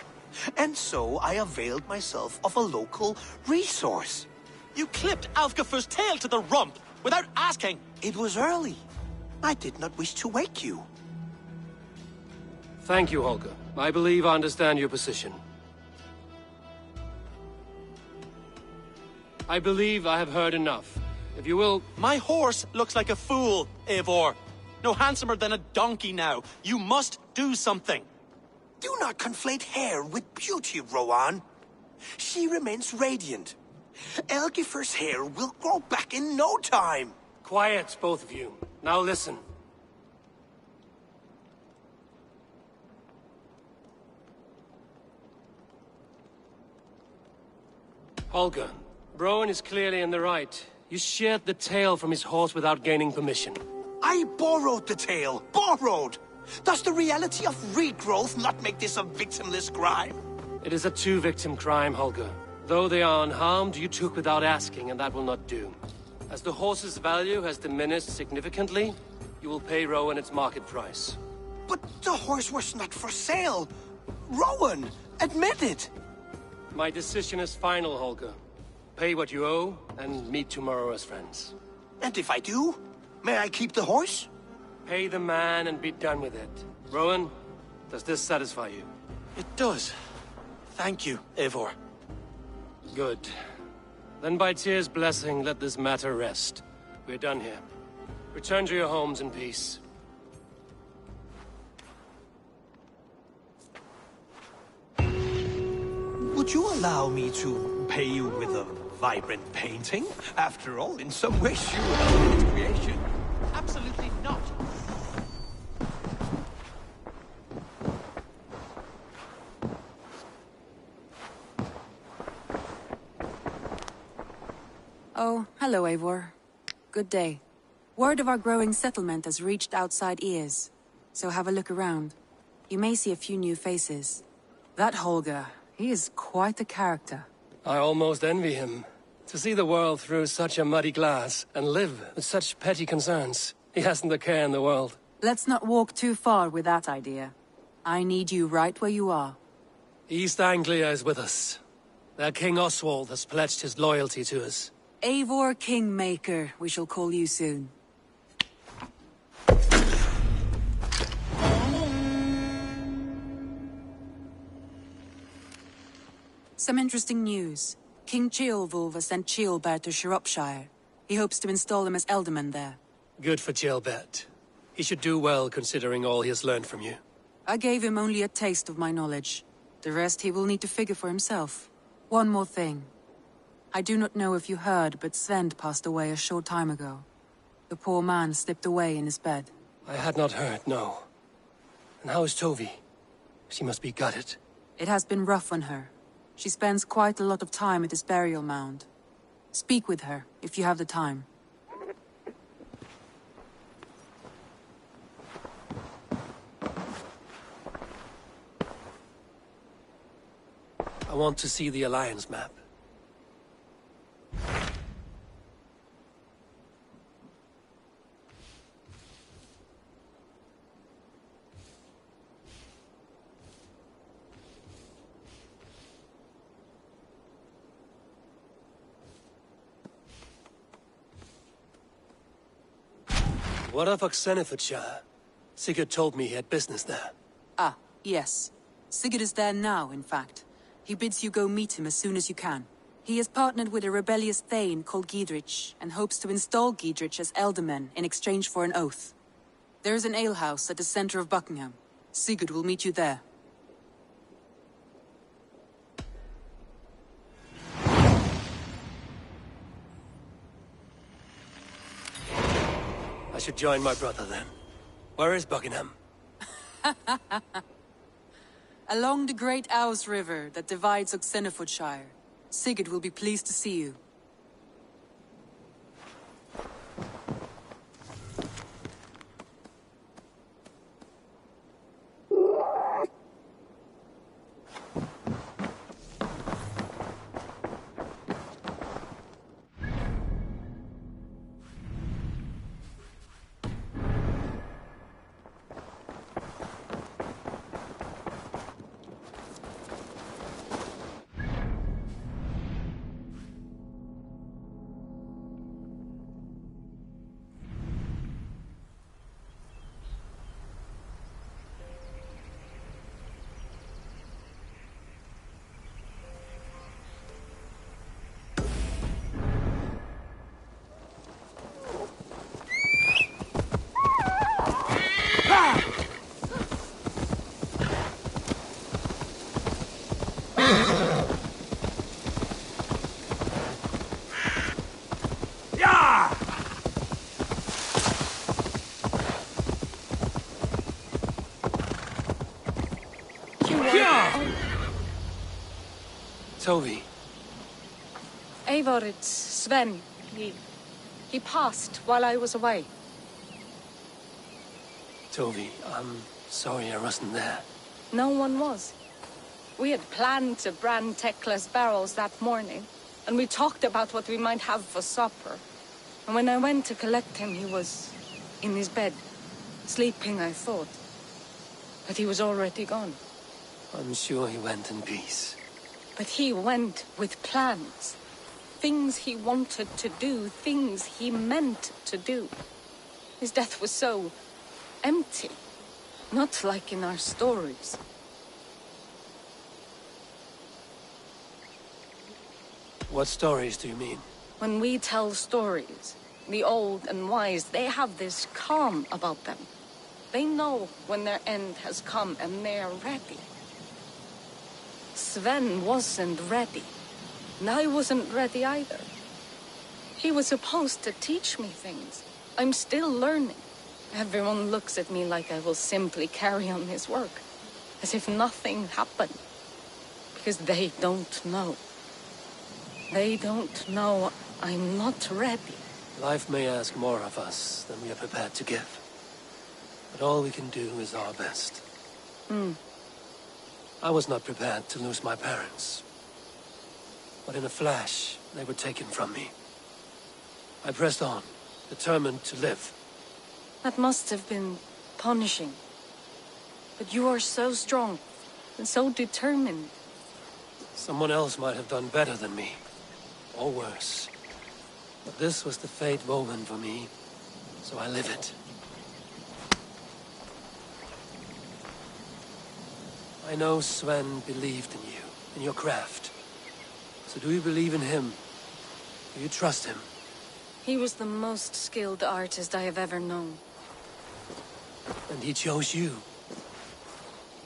And so I availed myself of a local resource. You clipped Alfgafur's tail to the rump, without asking. It was early. I did not wish to wake you. Thank you, Holger. I believe I understand your position. I believe I have heard enough. If you will... My horse looks like a fool, Eivor. No handsomer than a donkey now. You must do something. Do not conflate hair with beauty, Rowan. She remains radiant. Elgifer's hair will grow back in no time. Quiet, both of you. Now listen. Holger, Rowan is clearly in the right. You sheared the tail from his horse without gaining permission. I borrowed the tail. Borrowed! Does the reality of regrowth not make this a victimless crime? It is a two-victim crime, Holger. Though they are unharmed, you took without asking, and that will not do. As the horse's value has diminished significantly, you will pay Rowan its market price. But the horse was not for sale. Rowan, admit it. My decision is final, Holger. Pay what you owe, and meet tomorrow as friends. And if I do, may I keep the horse? Pay the man and be done with it. Rowan, does this satisfy you? It does. Thank you, Eivor. Good. Then by Tyr's blessing, let this matter rest. We're done here. Return to your homes in peace. Would you allow me to repay you with a vibrant painting. After all, in some ways you helped in its creation. Absolutely not. Oh, hello, Eivor. Good day. Word of our growing settlement has reached outside ears, so have a look around. You may see a few new faces. That Holger, he is quite a character. I almost envy him. To see the world through such a muddy glass, and live with such petty concerns. He hasn't a care in the world. Let's not walk too far with that idea. I need you right where you are. East Anglia is with us. Their King Oswald has pledged his loyalty to us. Eivor Kingmaker, we shall call you soon. Some interesting news. King Ceolwulf has sent Ceolbert to Shropshire. He hopes to install him as Ealdorman there. Good for Ceolbert. He should do well considering all he has learned from you. I gave him only a taste of my knowledge. The rest he will need to figure for himself. One more thing. I do not know if you heard, but Sven passed away a short time ago. The poor man slipped away in his bed. I had not heard, no. And how is Tovi? She must be gutted. It has been rough on her. She spends quite a lot of time at his burial mound. Speak with her, if you have the time. I want to see the Alliance map. What of Oxenfordshire? Sigurd told me he had business there. Ah, yes. Sigurd is there now, in fact. He bids you go meet him as soon as you can. He has partnered with a rebellious thane called Giedrich, and hopes to install Giedrich as Ealdorman in exchange for an oath. There is an alehouse at the center of Buckingham. Sigurd will meet you there. I should join my brother then. Where is Buckingham? Along the great Ouse River that divides Oxenfordshire. Sigurd will be pleased to see you. Tovi. Eivor, it's Sven. He passed while I was away. Tovi, I'm sorry I wasn't there. No one was. We had planned to brand Tekla's barrels that morning, and we talked about what we might have for supper. And when I went to collect him, he was in his bed, sleeping, I thought. But he was already gone. I'm sure he went in peace. But he went with plans. Things he wanted to do, things he meant to do. His death was so empty. Not like in our stories. What stories do you mean? When we tell stories, the old and wise, they have this calm about them. They know when their end has come and they are ready. Sven wasn't ready. And I wasn't ready either. He was supposed to teach me things. I'm still learning. Everyone looks at me like I will simply carry on his work, as if nothing happened. Because they don't know. They don't know I'm not ready. Life may ask more of us than we are prepared to give. But all we can do is our best. I was not prepared to lose my parents. But in a flash, they were taken from me. I pressed on, determined to live. That must have been punishing. But you are so strong and so determined. Someone else might have done better than me. Or worse. But this was the fate woven for me, so I live it. I know Sven believed in you, in your craft. So do you believe in him? Do you trust him? He was the most skilled artist I have ever known. And he chose you.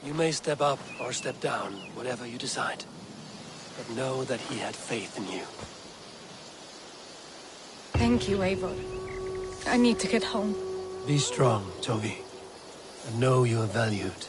You may step up or step down, whatever you decide. But know that he had faith in you. Thank you, Eivor. I need to get home. Be strong, Tovi. And know you are valued.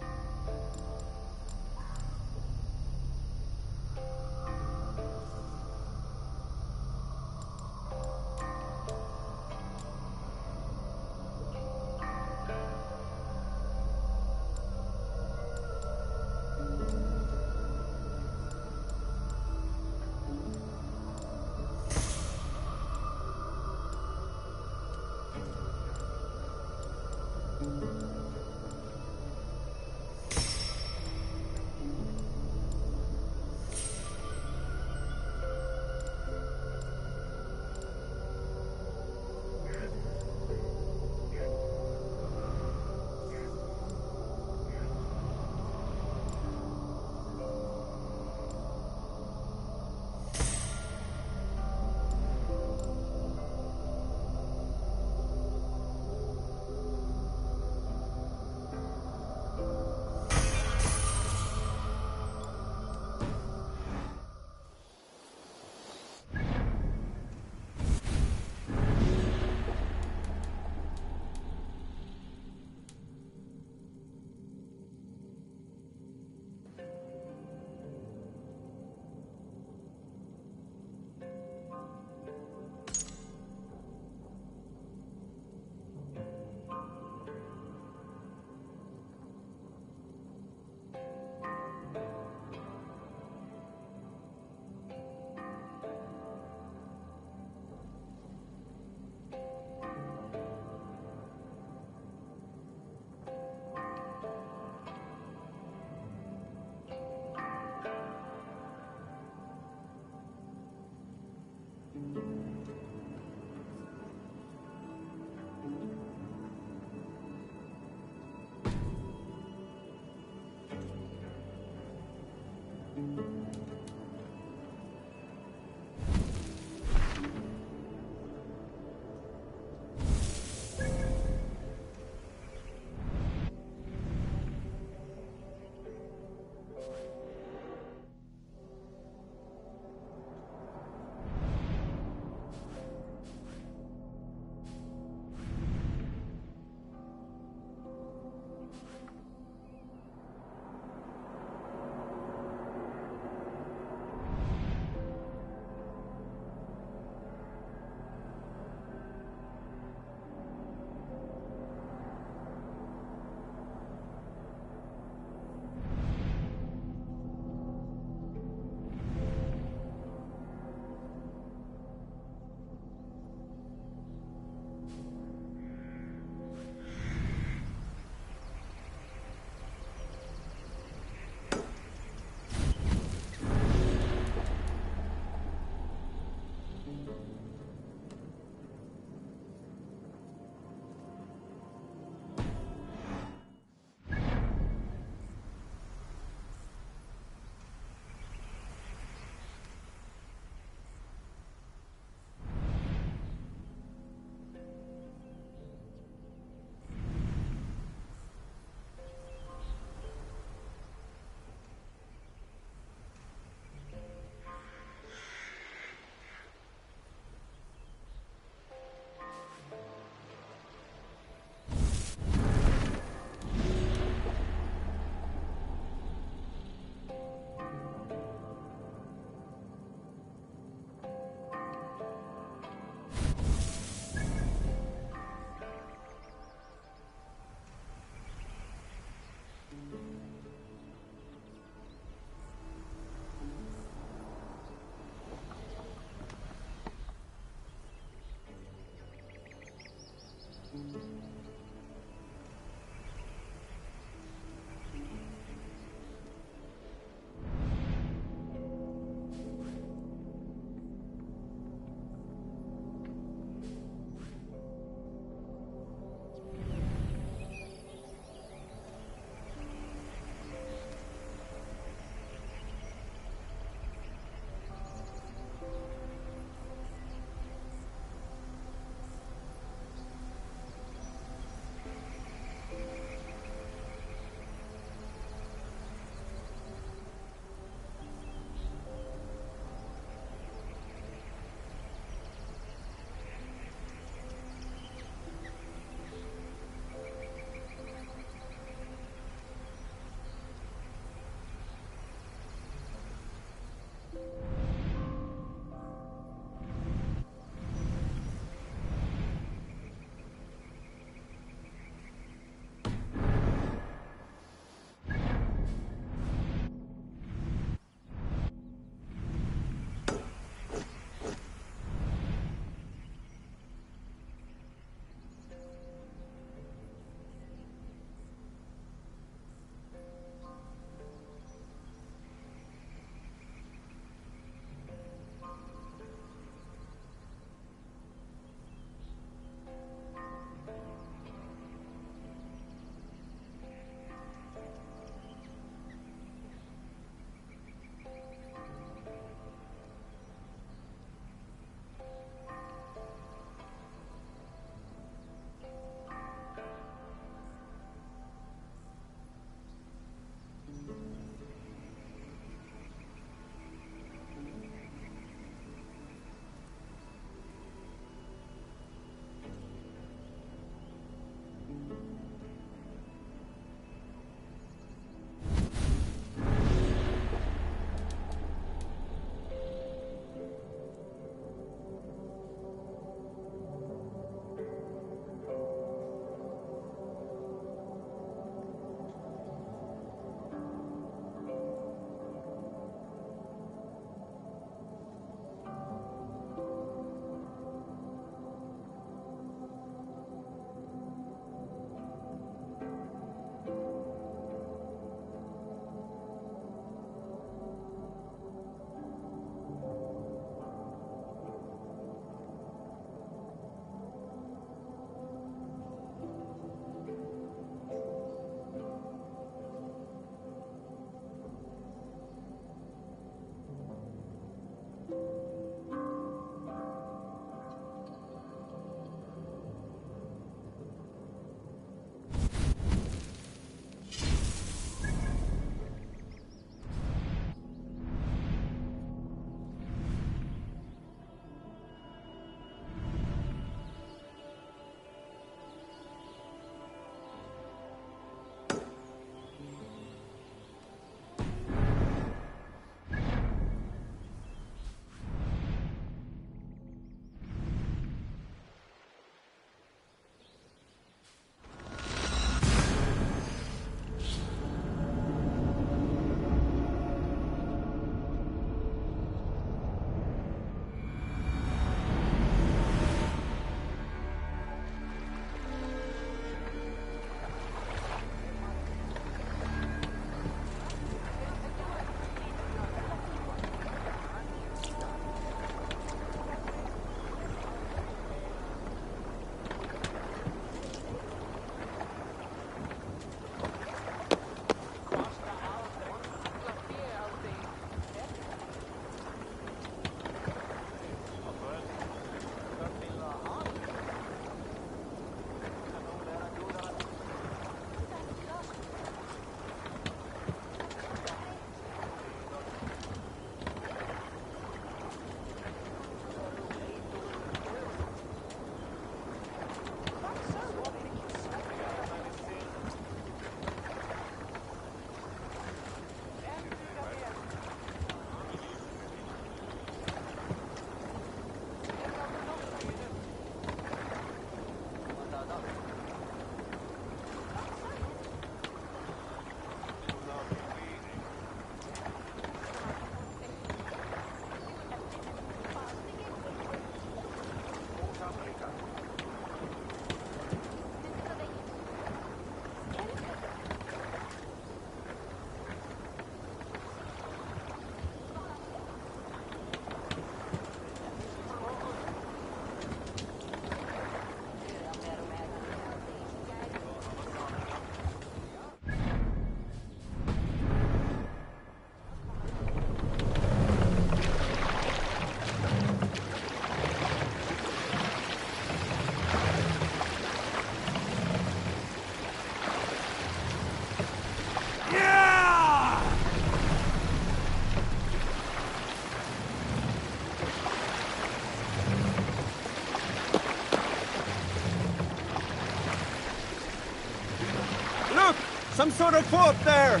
Some sort of foe up there!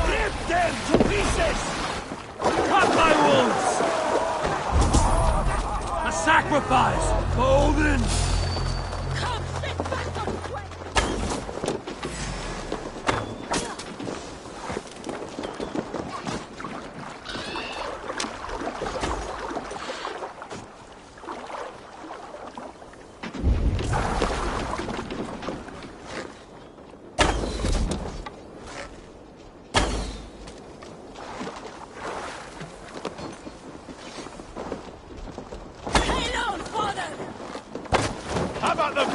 Rip them to pieces! Cut my wounds! A sacrifice for Odin! How about them?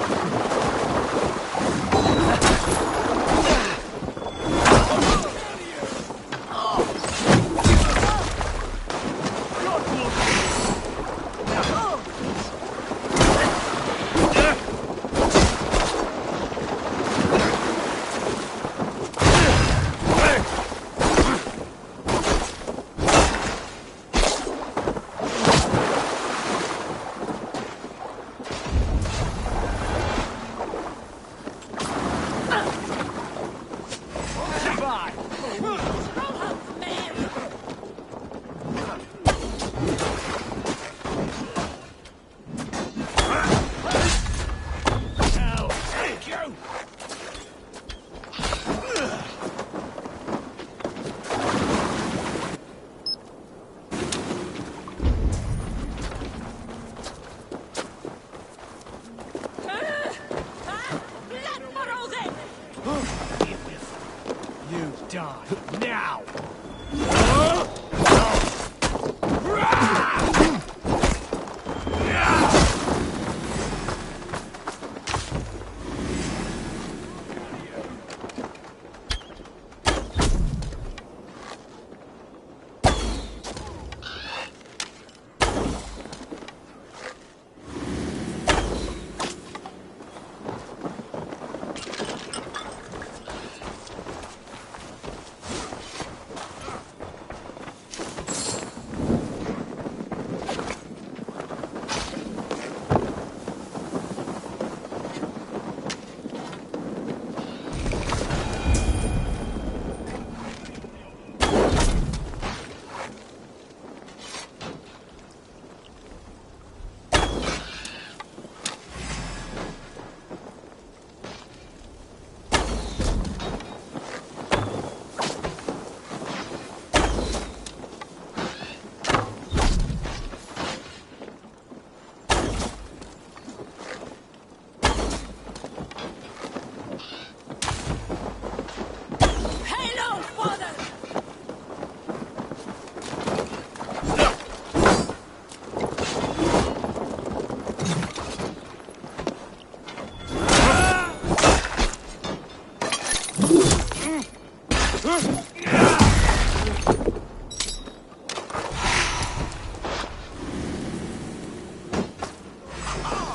You die now!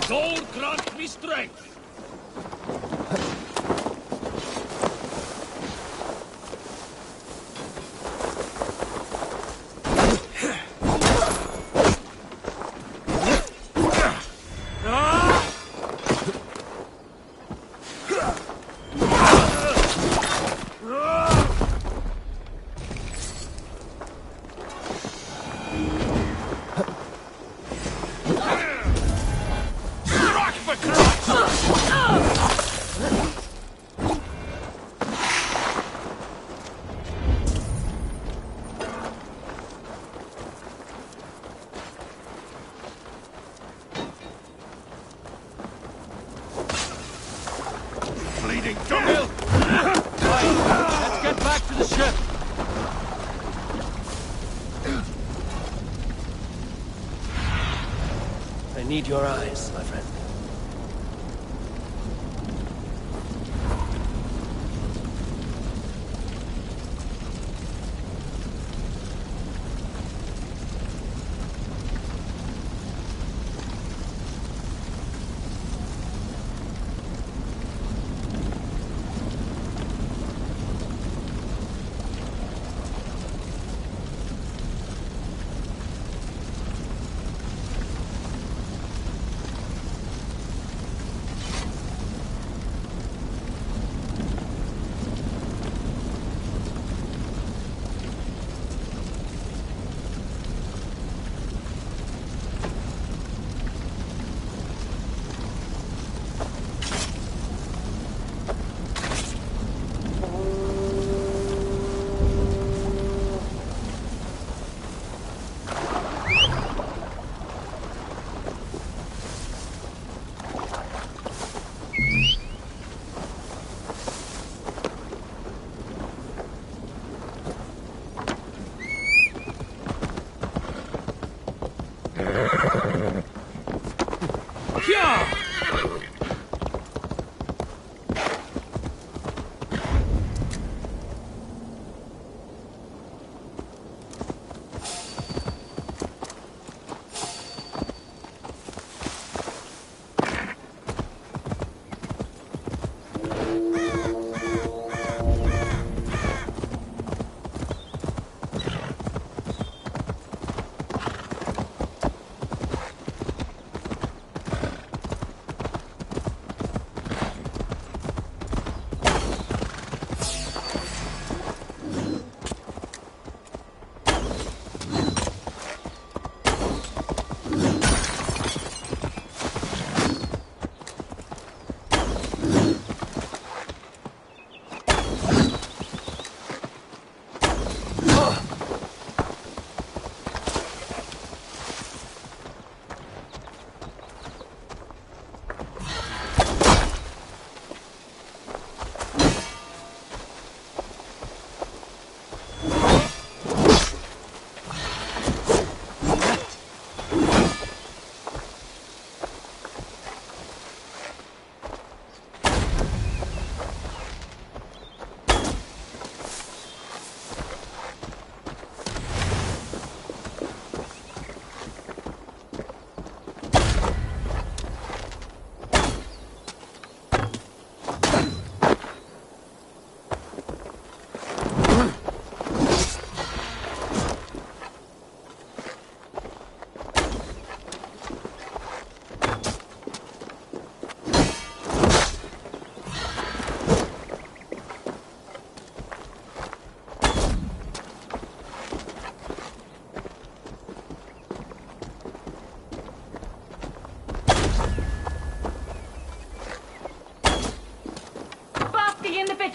Gold grant me strength! Bleeding jungle! Right, let's get back to the ship! I need your eyes, my friend.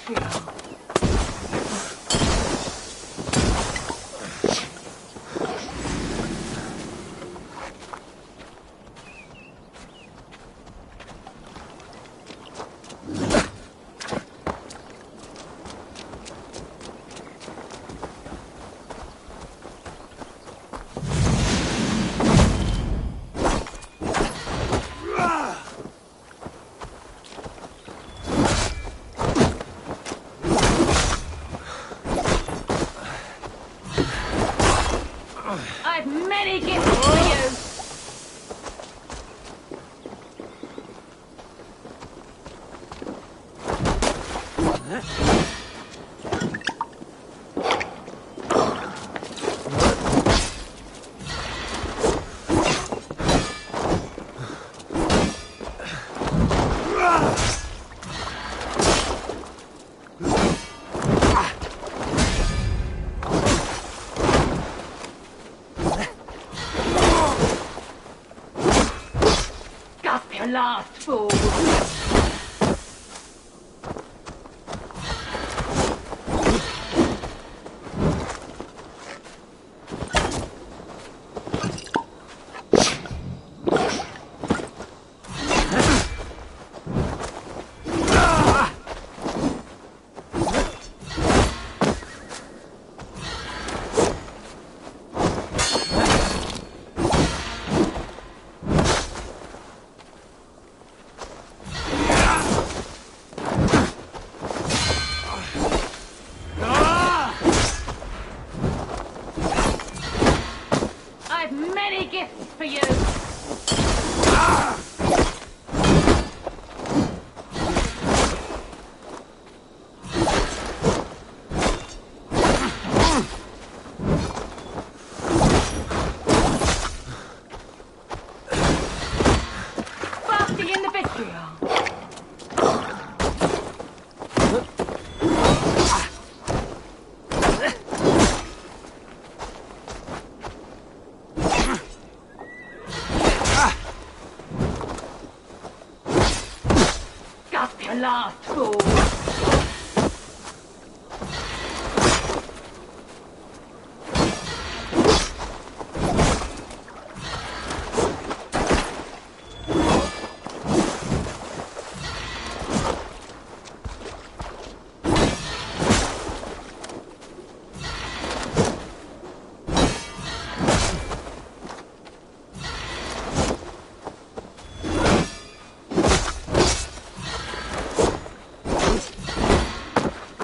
vitriol. I've many gifts for you. Gasp your last, fool. I've many gifts for you. Basking in the vitriol. Gasp your last, fool.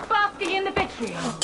Basking in the vitriol.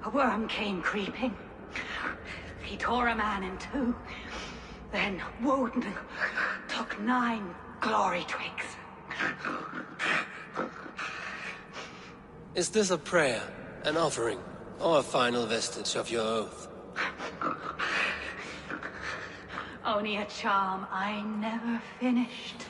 A worm came creeping. He tore a man in two. Then Woden took 9 glory twigs. Is this a prayer, an offering, or a final vestige of your oath? Only a charm I never finished.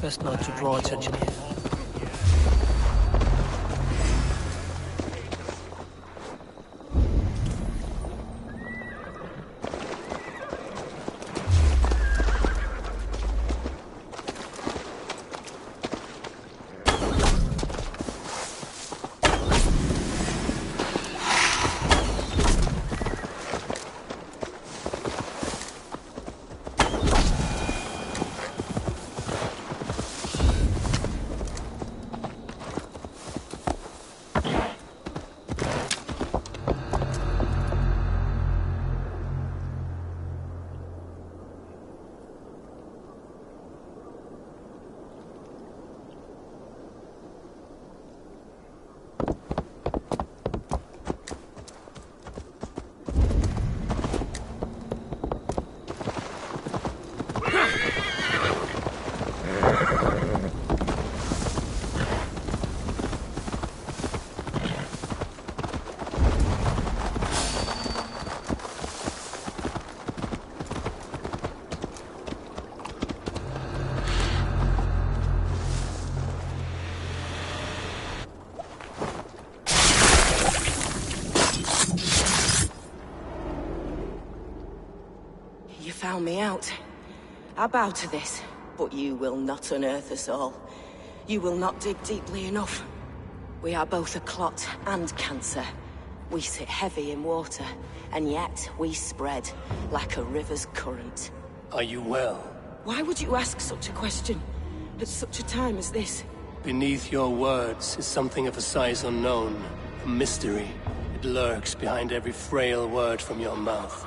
Best not to draw attention here. You found me out. I bow to this, but you will not unearth us all. You will not dig deeply enough. We are both a clot and cancer. We sit heavy in water, and yet we spread like a river's current. Are you well? Why would you ask such a question at such a time as this? Beneath your words is something of a size unknown, a mystery. It lurks behind every frail word from your mouth.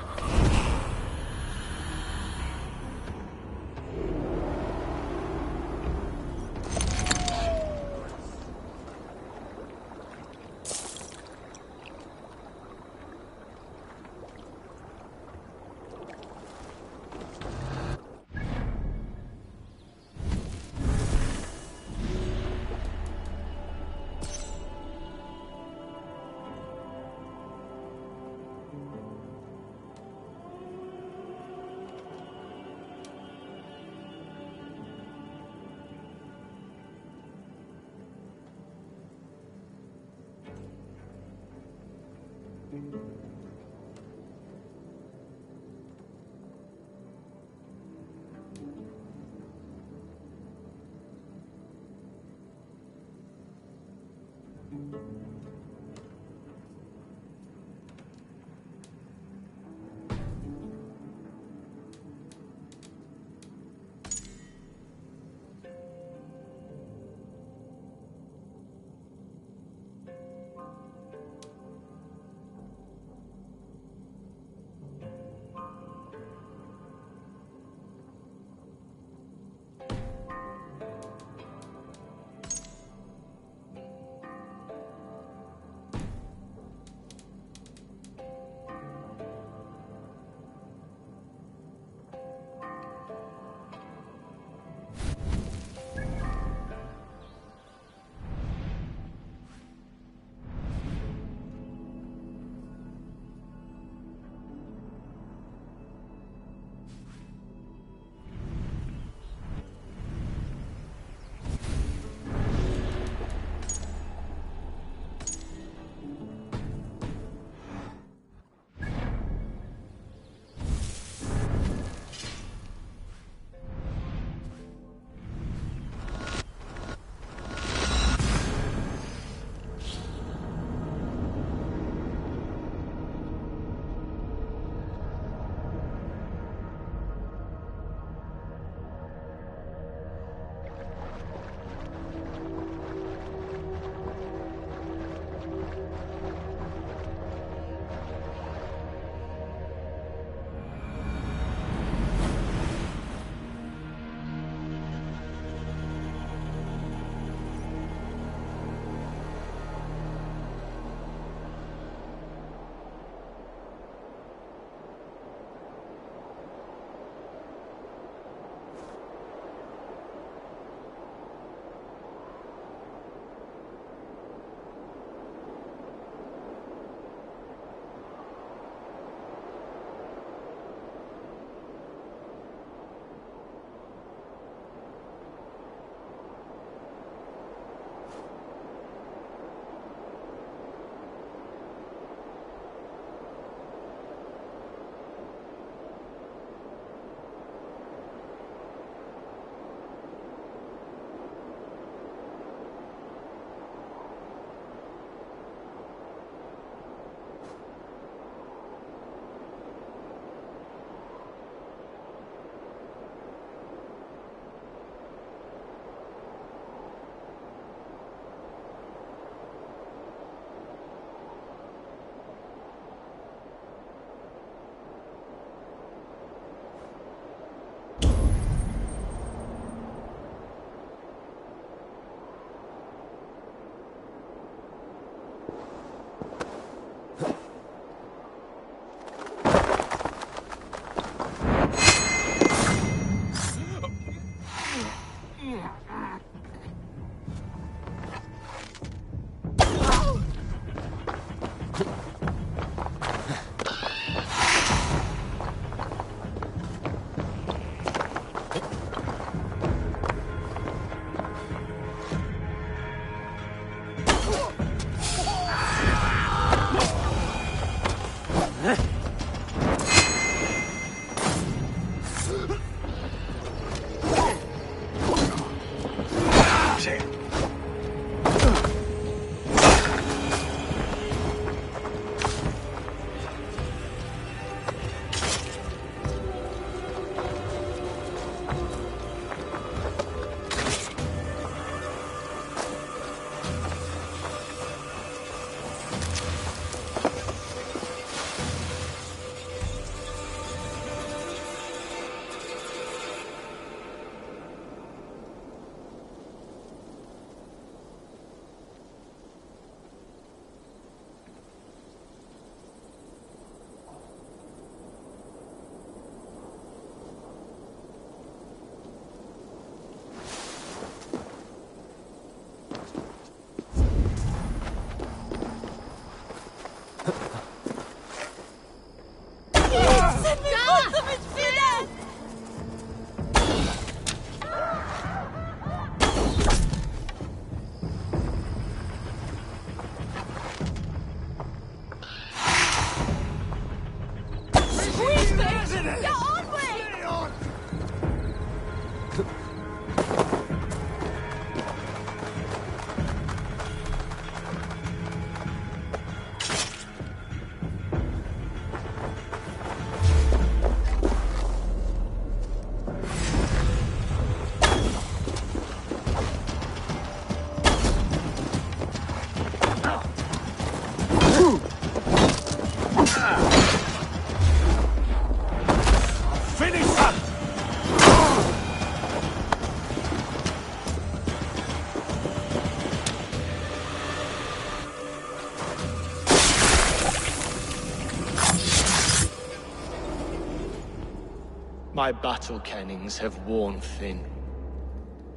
My battle kennings have worn thin.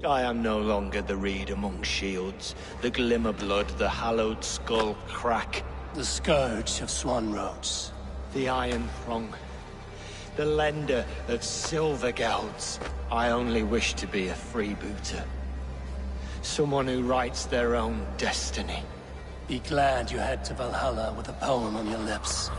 I am no longer the reed among shields, the glimmer blood, the hallowed skull crack. The scourge of Swan Roads. The iron throng. The lender of silver gelds. I only wish to be a freebooter. Someone who writes their own destiny. Be glad you head to Valhalla with a poem on your lips.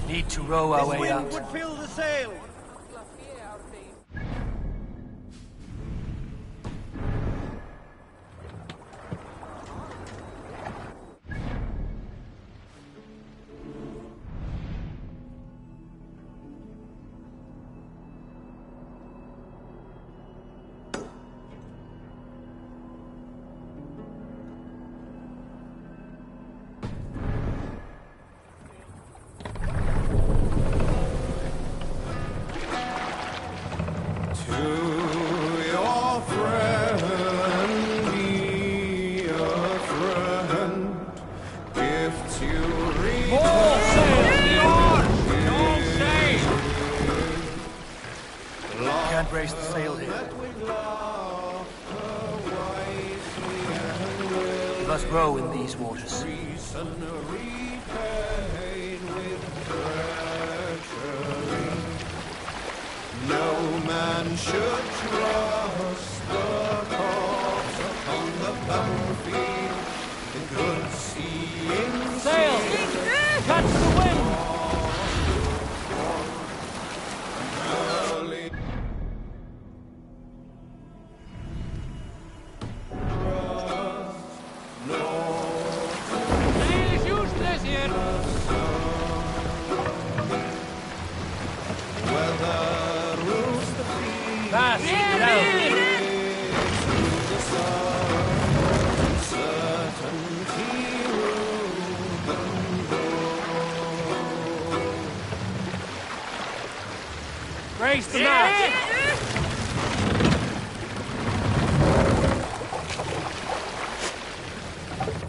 Need to row our way out. Would fill the sail. raise the sail here. We must row in these waters. No man should trust the corpse upon the battlefield. The good seeing Sail! Catch the wind! Sail is useless here! Fast! Down! Raise the mast!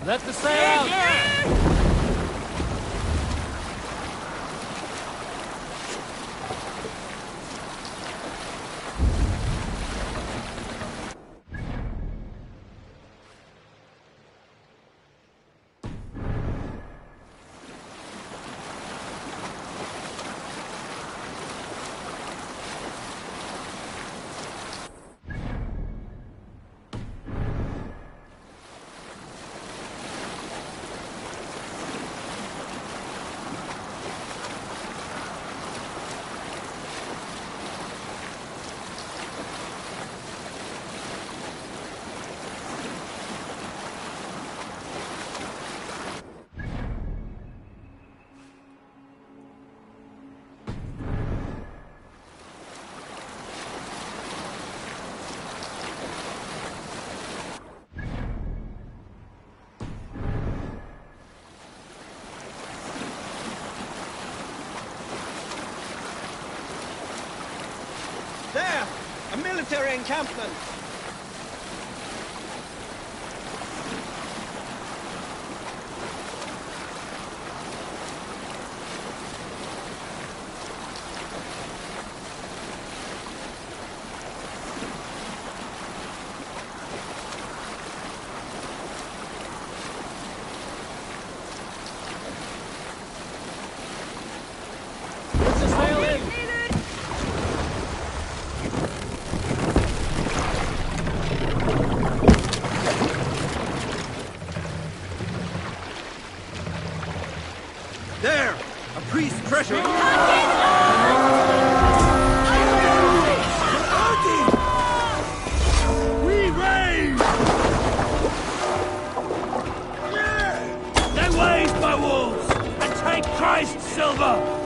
Let the sail out! There! A military encampment! Put the sail in! There! A priest treasure! We raise! They ways by wolves and take Christ's silver!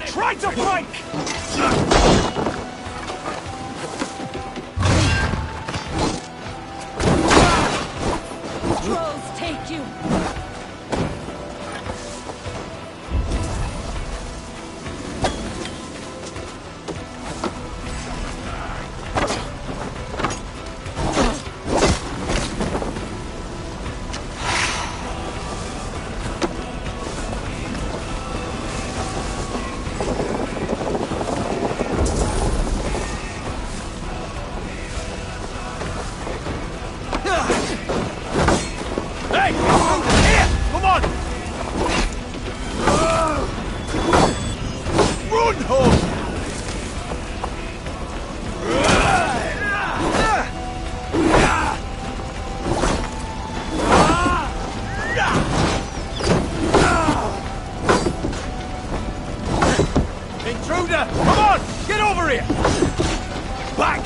Try to fight! Trolls take you! Hey! Here! Come on! Run home! Intruder! Come on! Get over here! Back!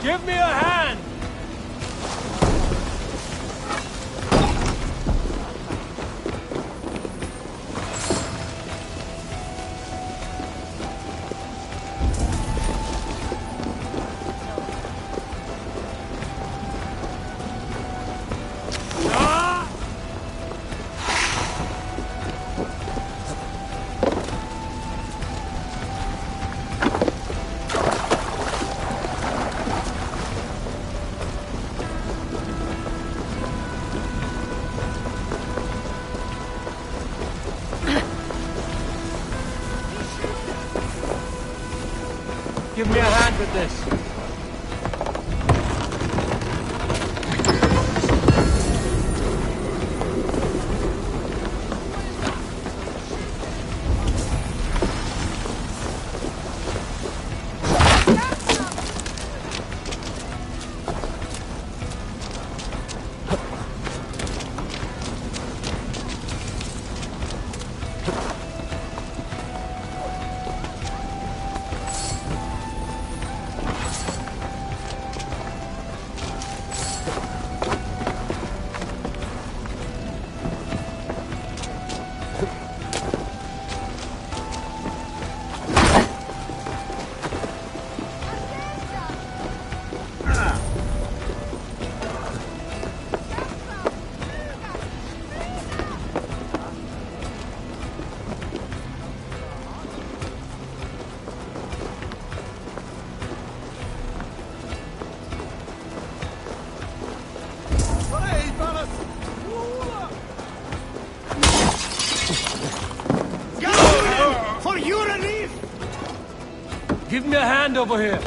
Give me a hand! Give me a hand with this. For your relief! Give me a hand over here.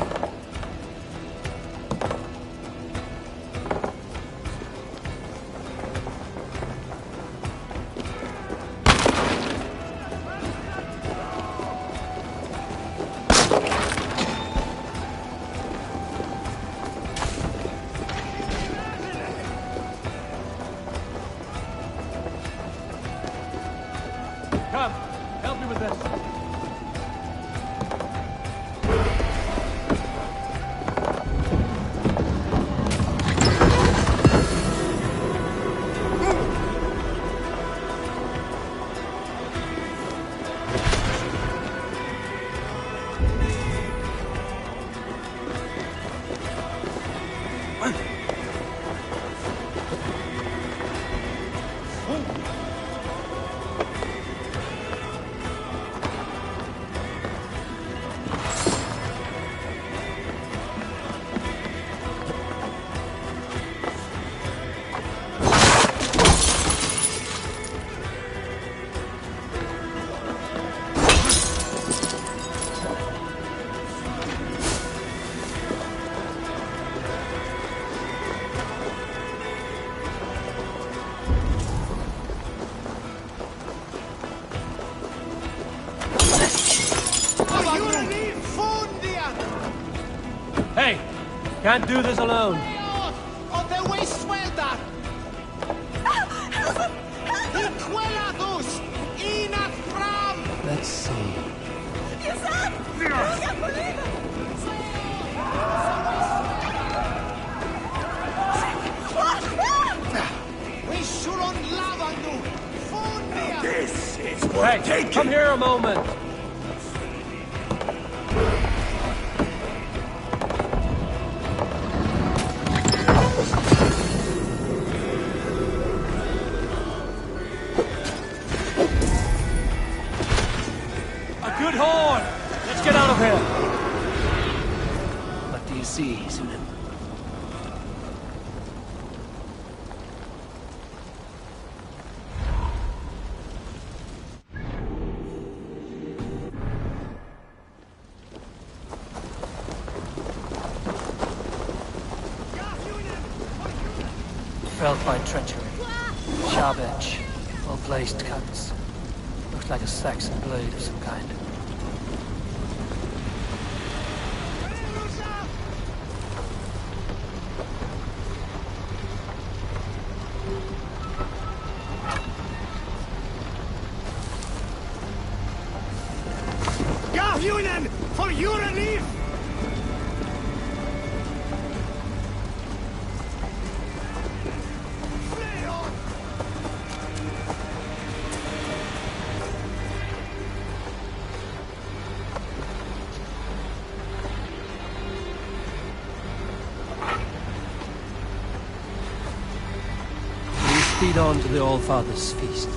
Come, help me with this. Hey, can't do this alone. Let's see. We should on lava, It's worth taking! Come here a moment! A good horn! Let's get out of here! What do you see, Sunan? Felled by treachery. Sharp edge. Well-placed cuts. Looks like a Saxon blade of some kind. Garhunen, for your relief! Speed on to the All-Father's feast.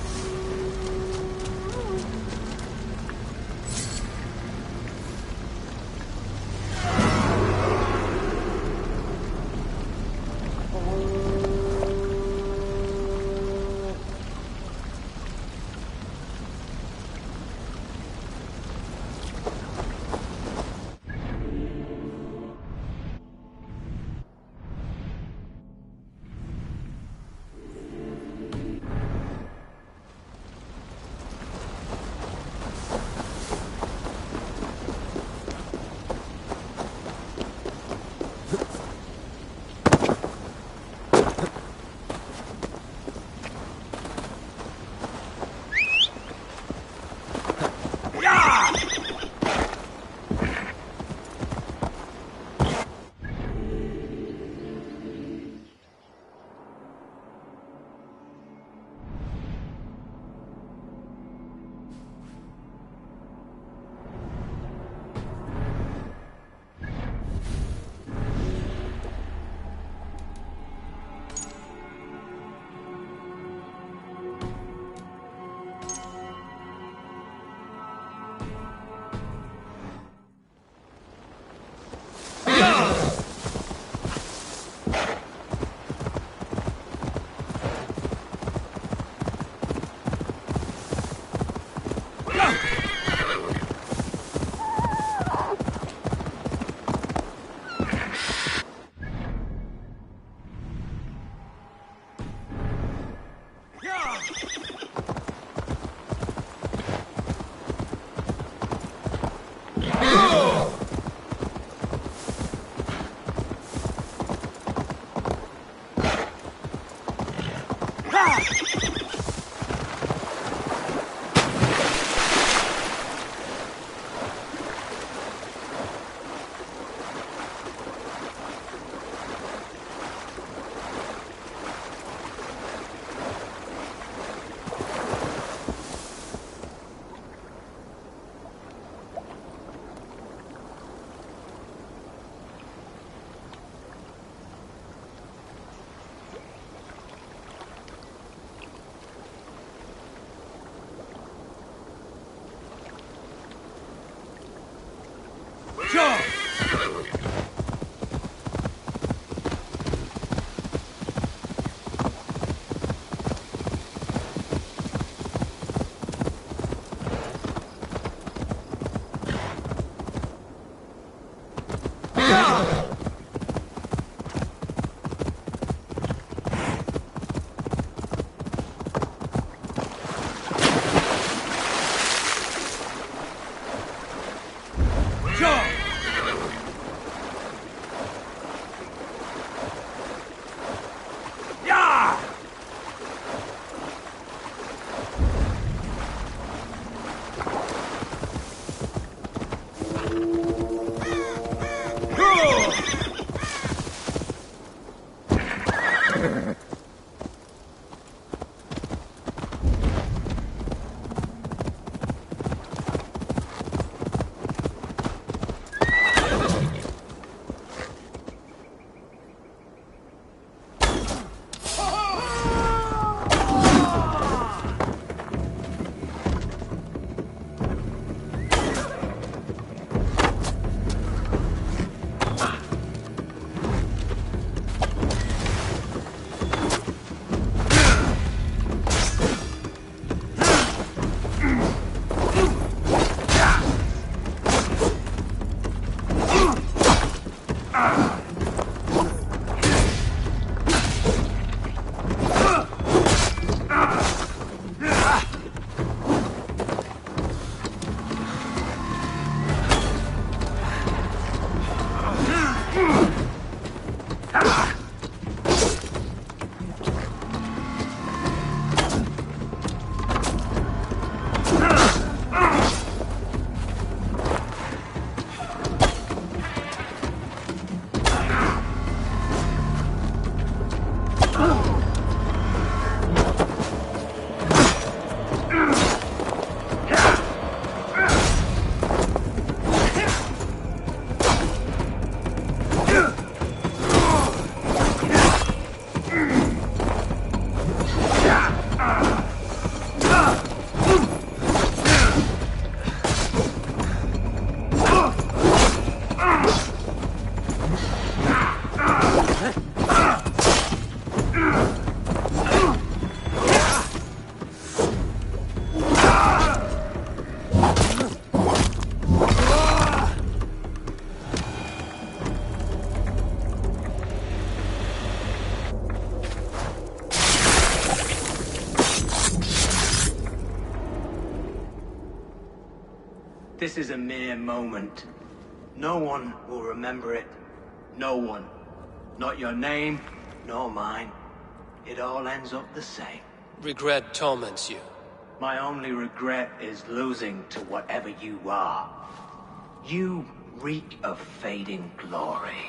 this is a mere moment. No one will remember it. No one. Not your name, nor mine. It all ends up the same. Regret torments you. My only regret is losing to whatever you are. You reek of fading glory.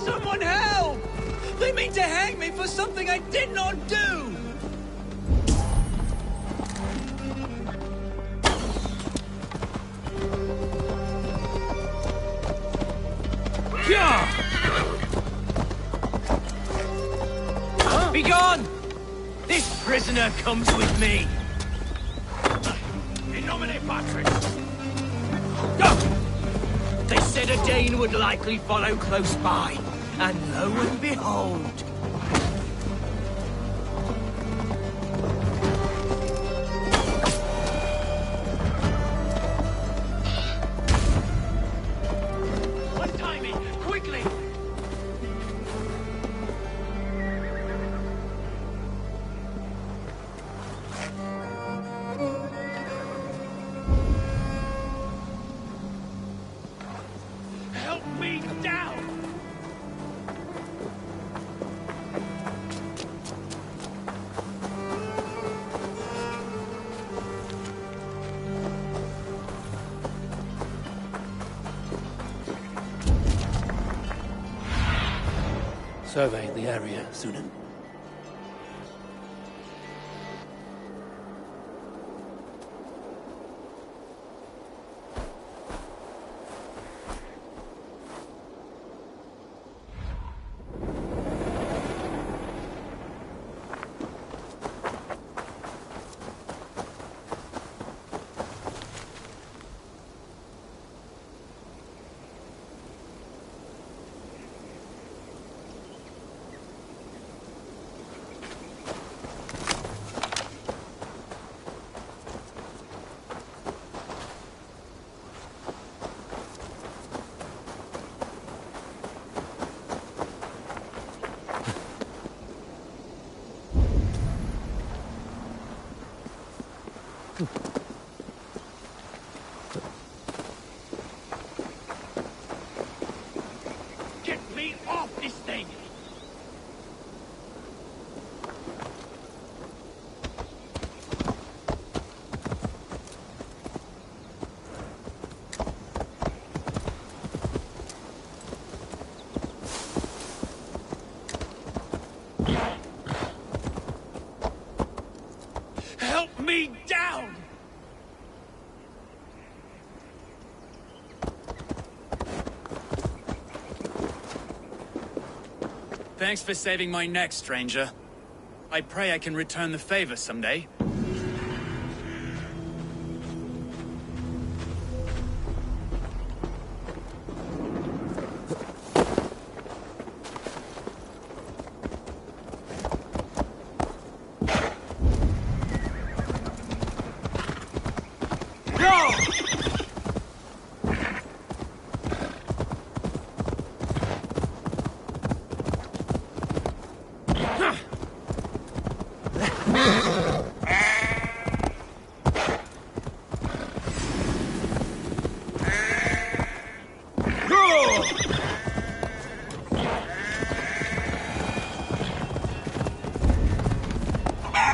Someone help! They mean to hang me for something I did not do! Be gone! This prisoner comes with me! In nomine Patris! Go! They said a Dane would likely follow close by, and lo and behold... Untie me, quickly! Help me down! Survey the area, Sunan. this thing! Help me down! Thanks for saving my neck, stranger. I pray I can return the favor someday.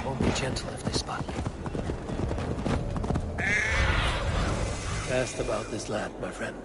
Won't be gentle if they spot me. Cast about this land, my friend.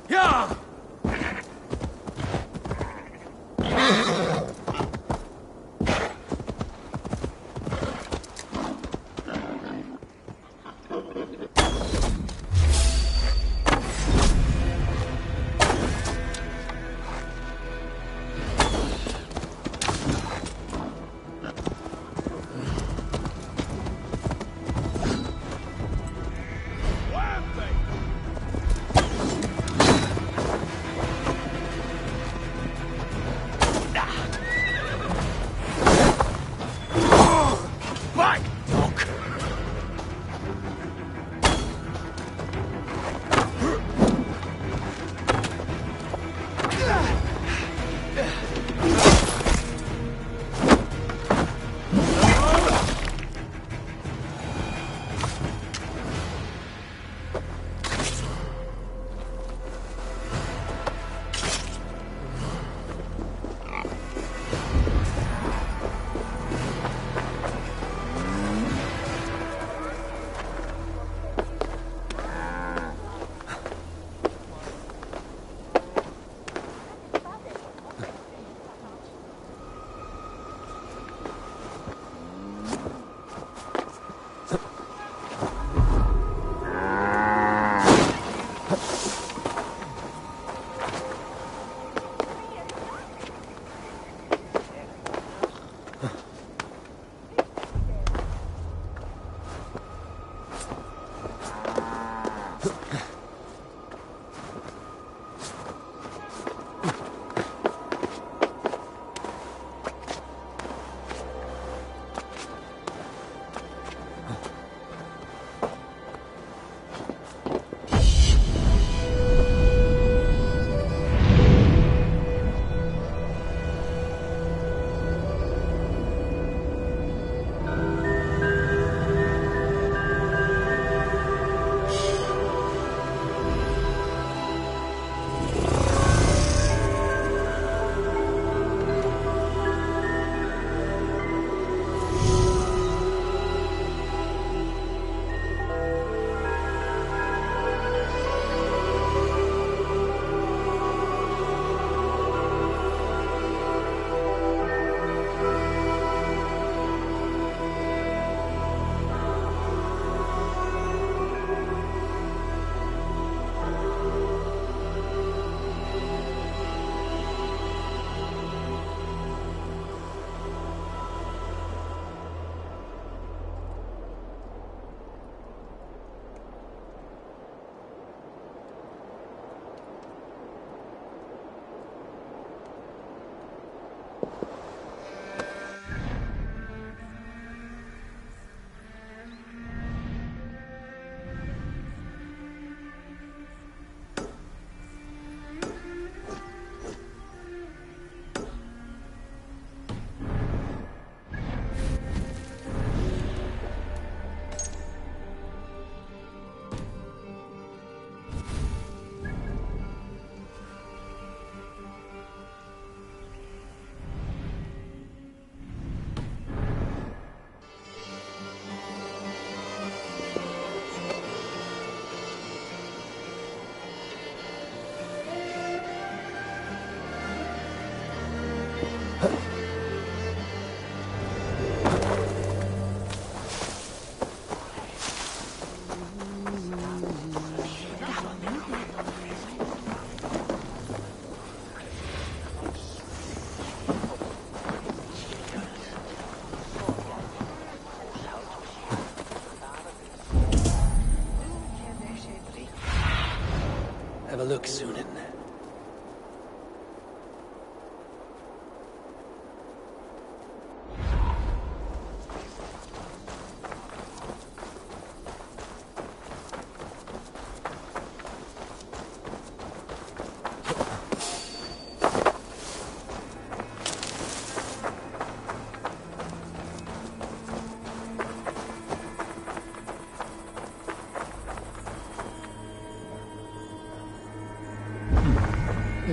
Yeah!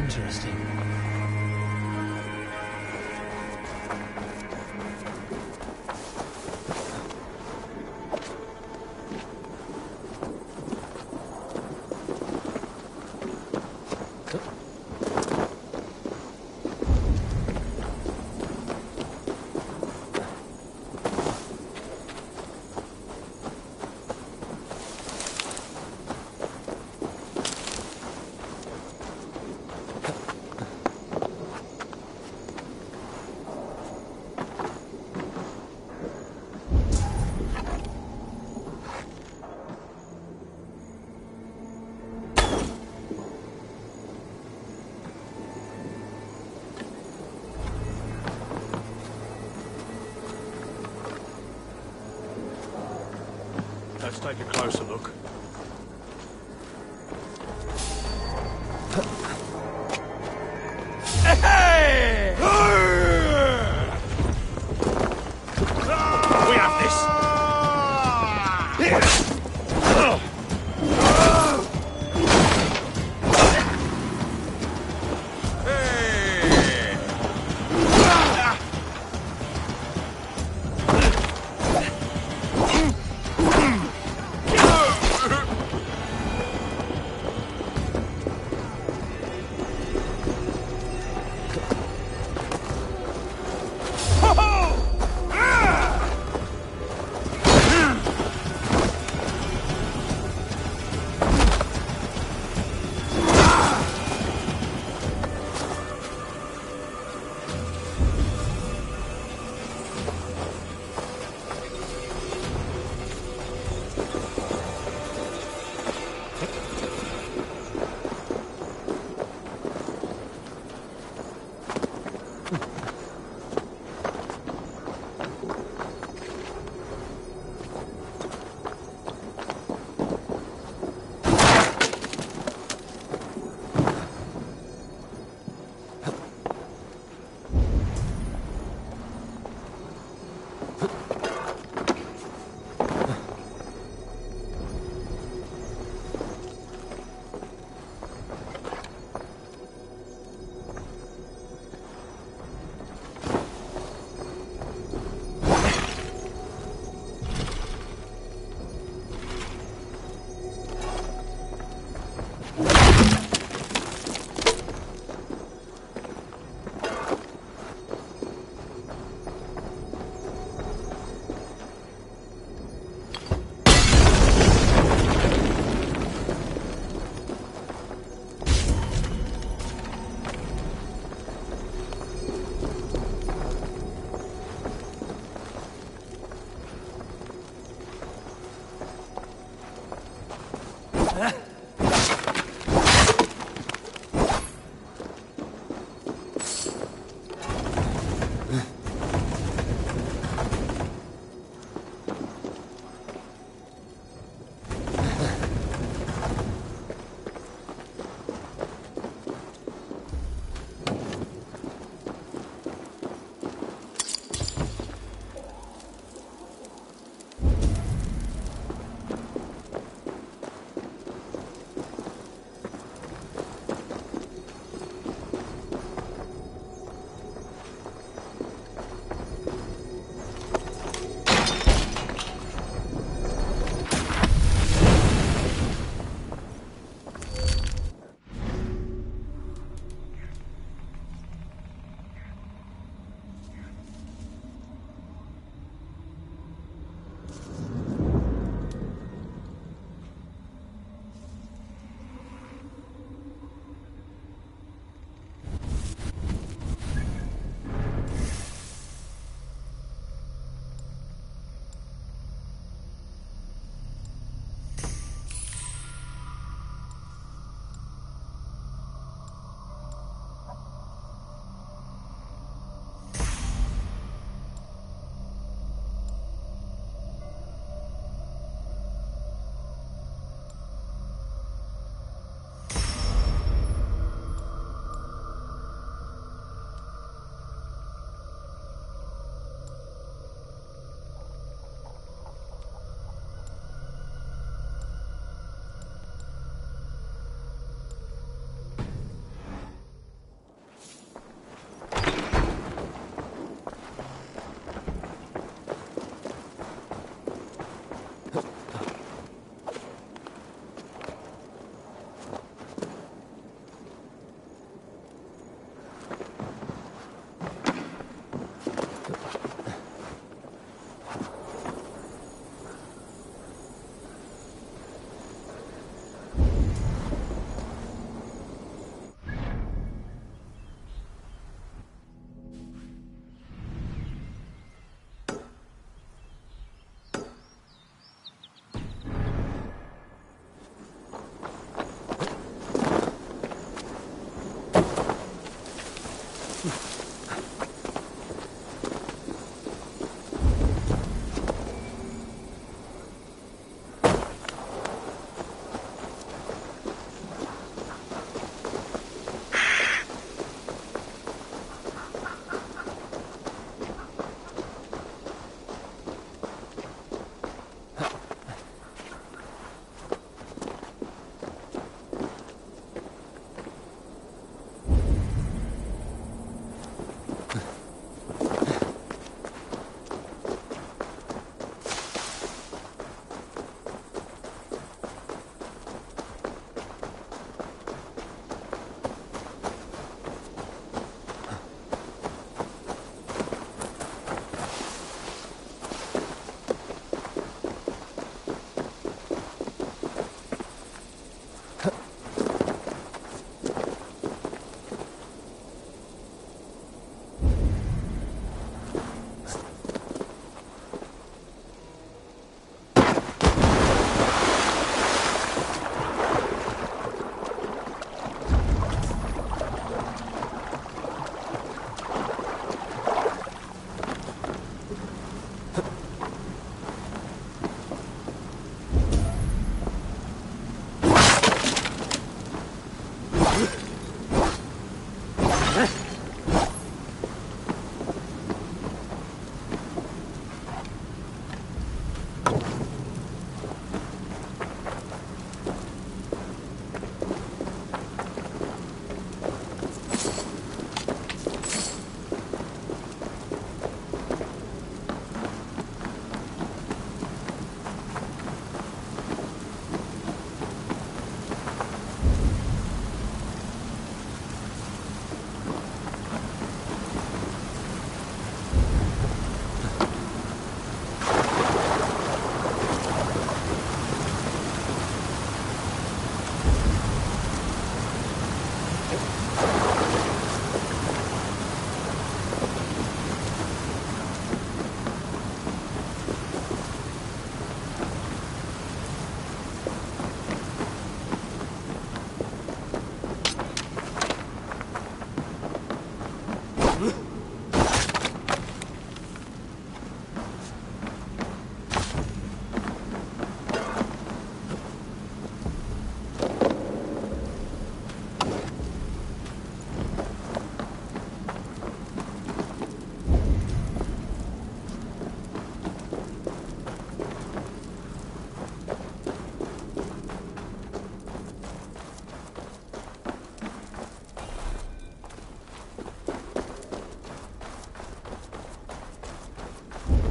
Interesting. Let's take a closer look. Hey! We have this.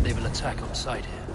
They've an attack on sight here.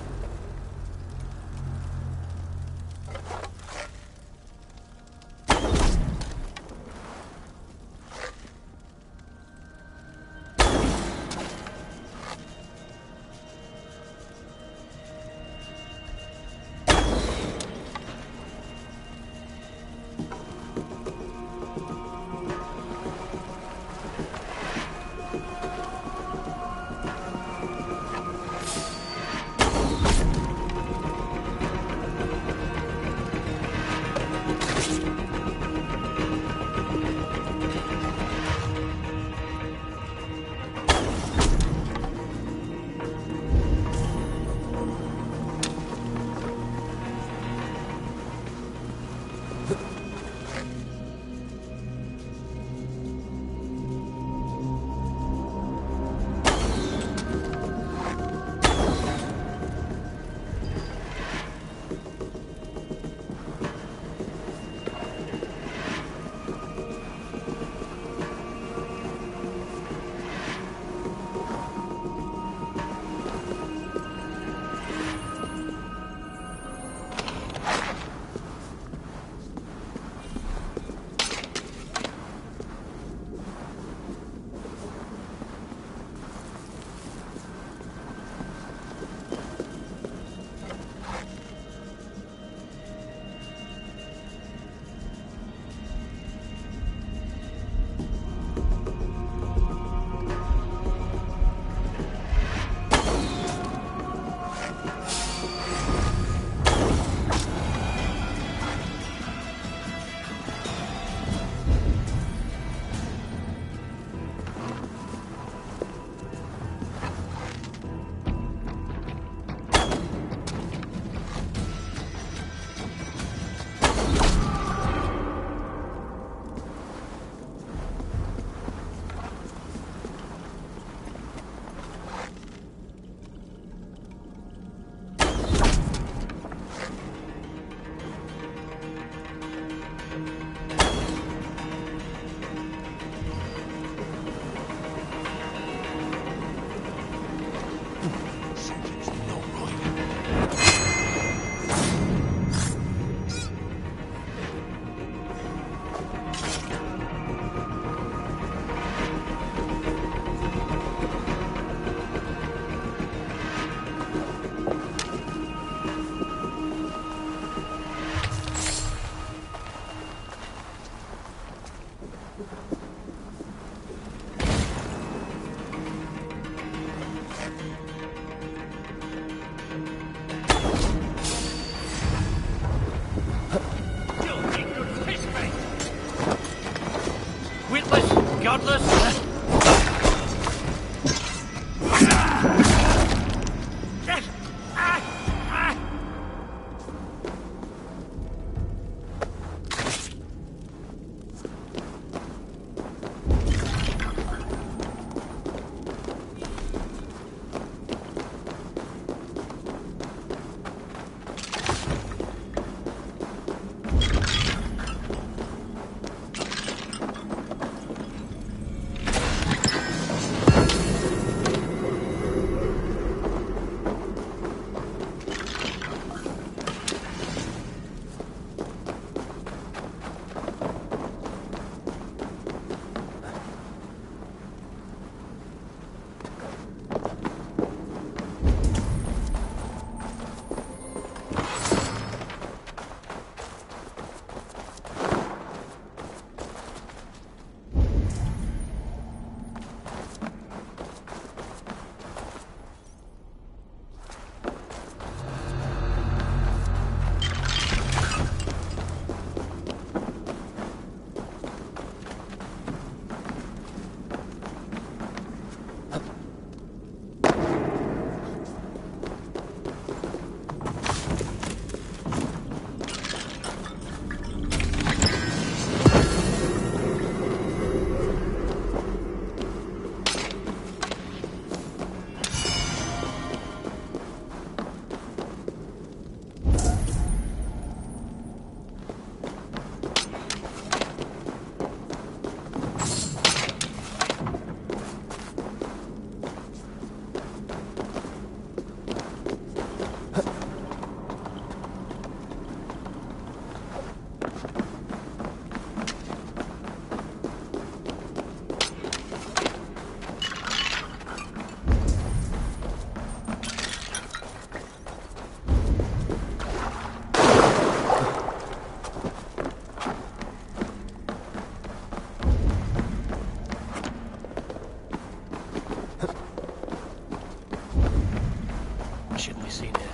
seen here.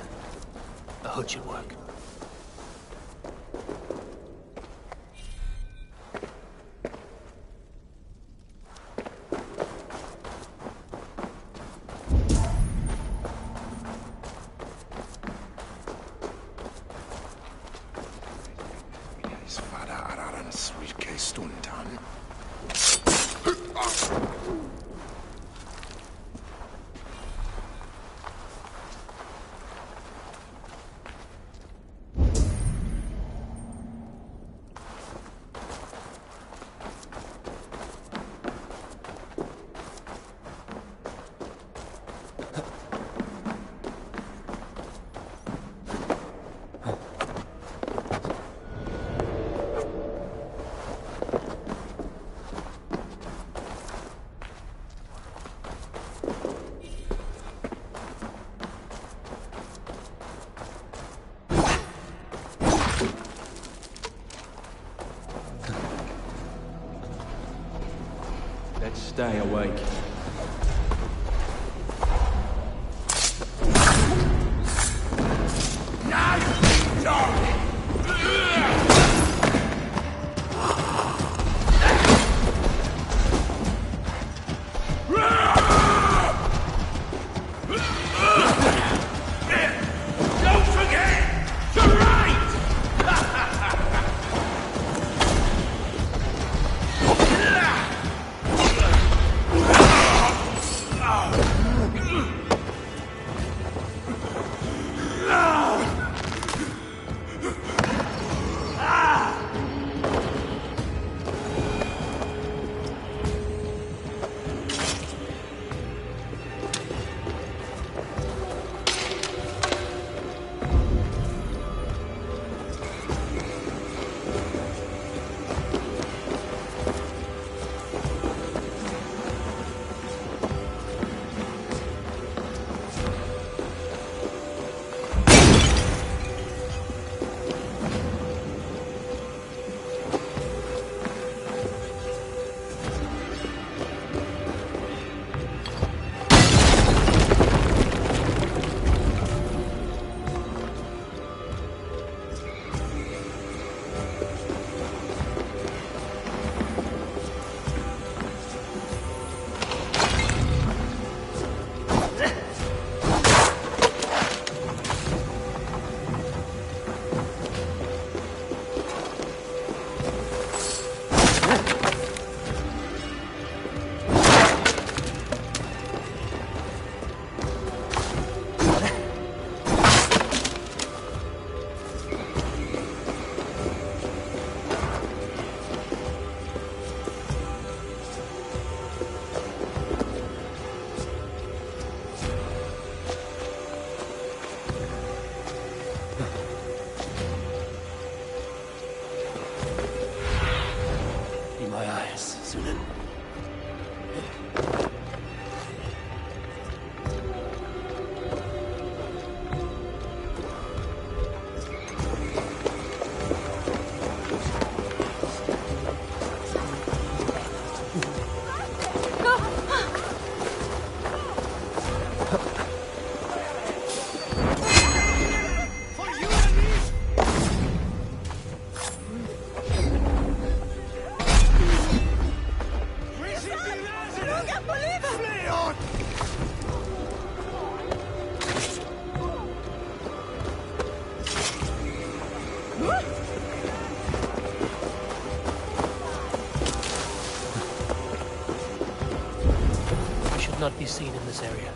A hood should work. Let's stay awake. Not be seen in this area.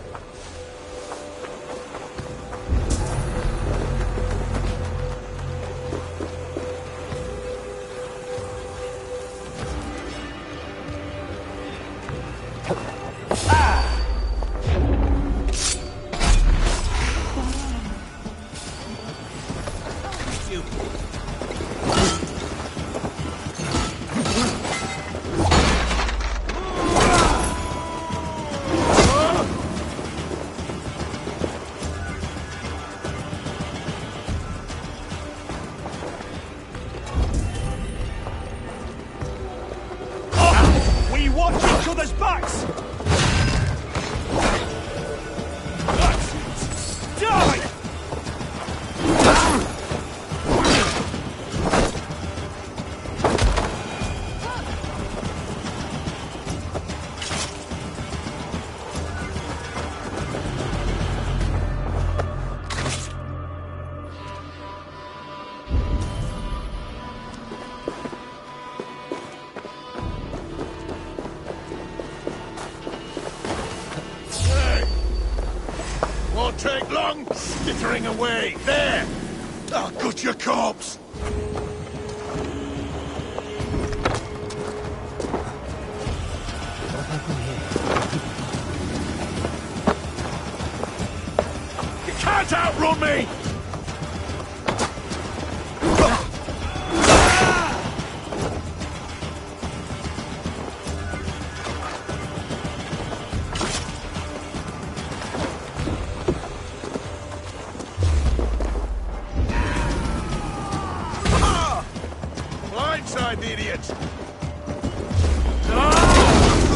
Die! not take long, skittering away. There! I'll cut your corpse! You can't outrun me! Blindside the idiot!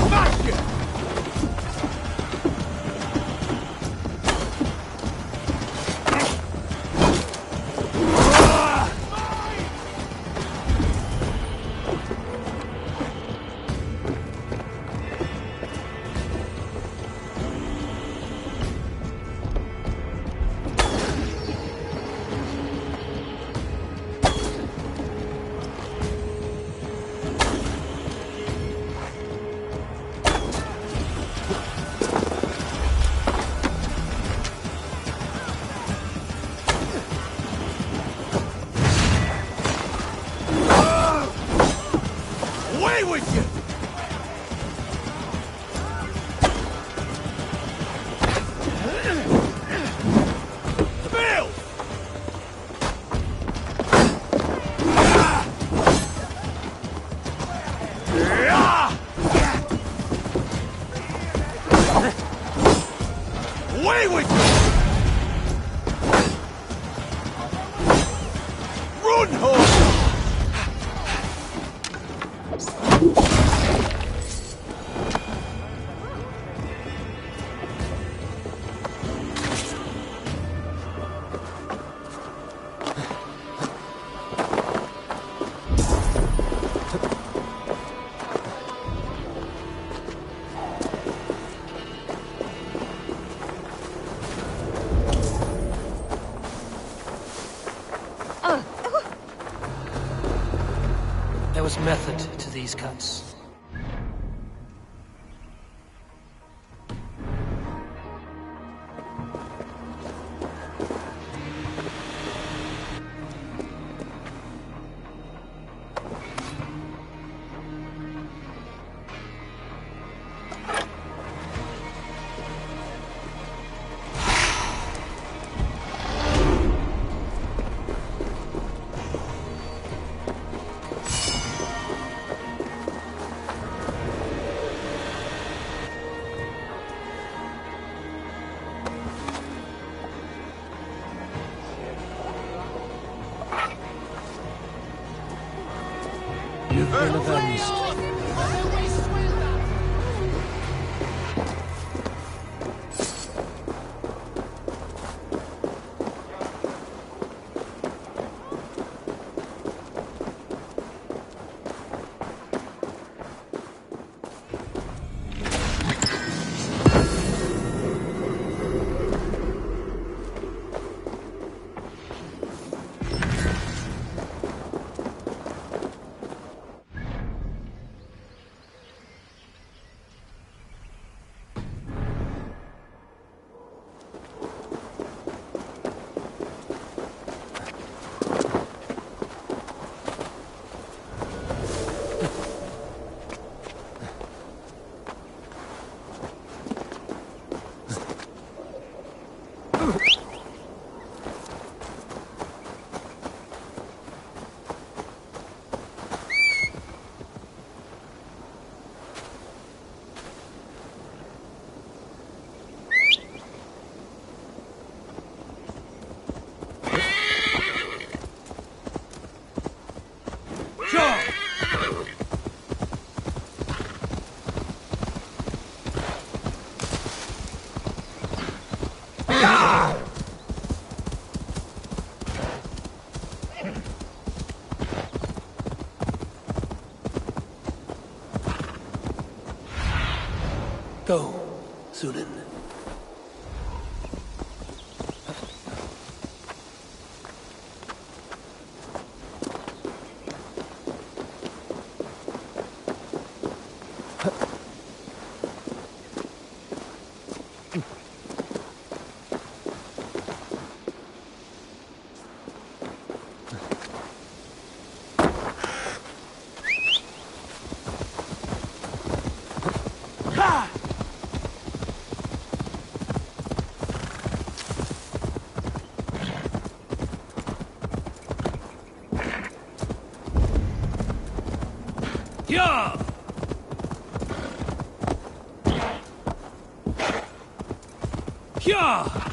Smash you! Away with you! Bill! Away with you! Run, horse! There was method to these cuts. You've been avenged. Go, Sunan. Yeah! Yeah!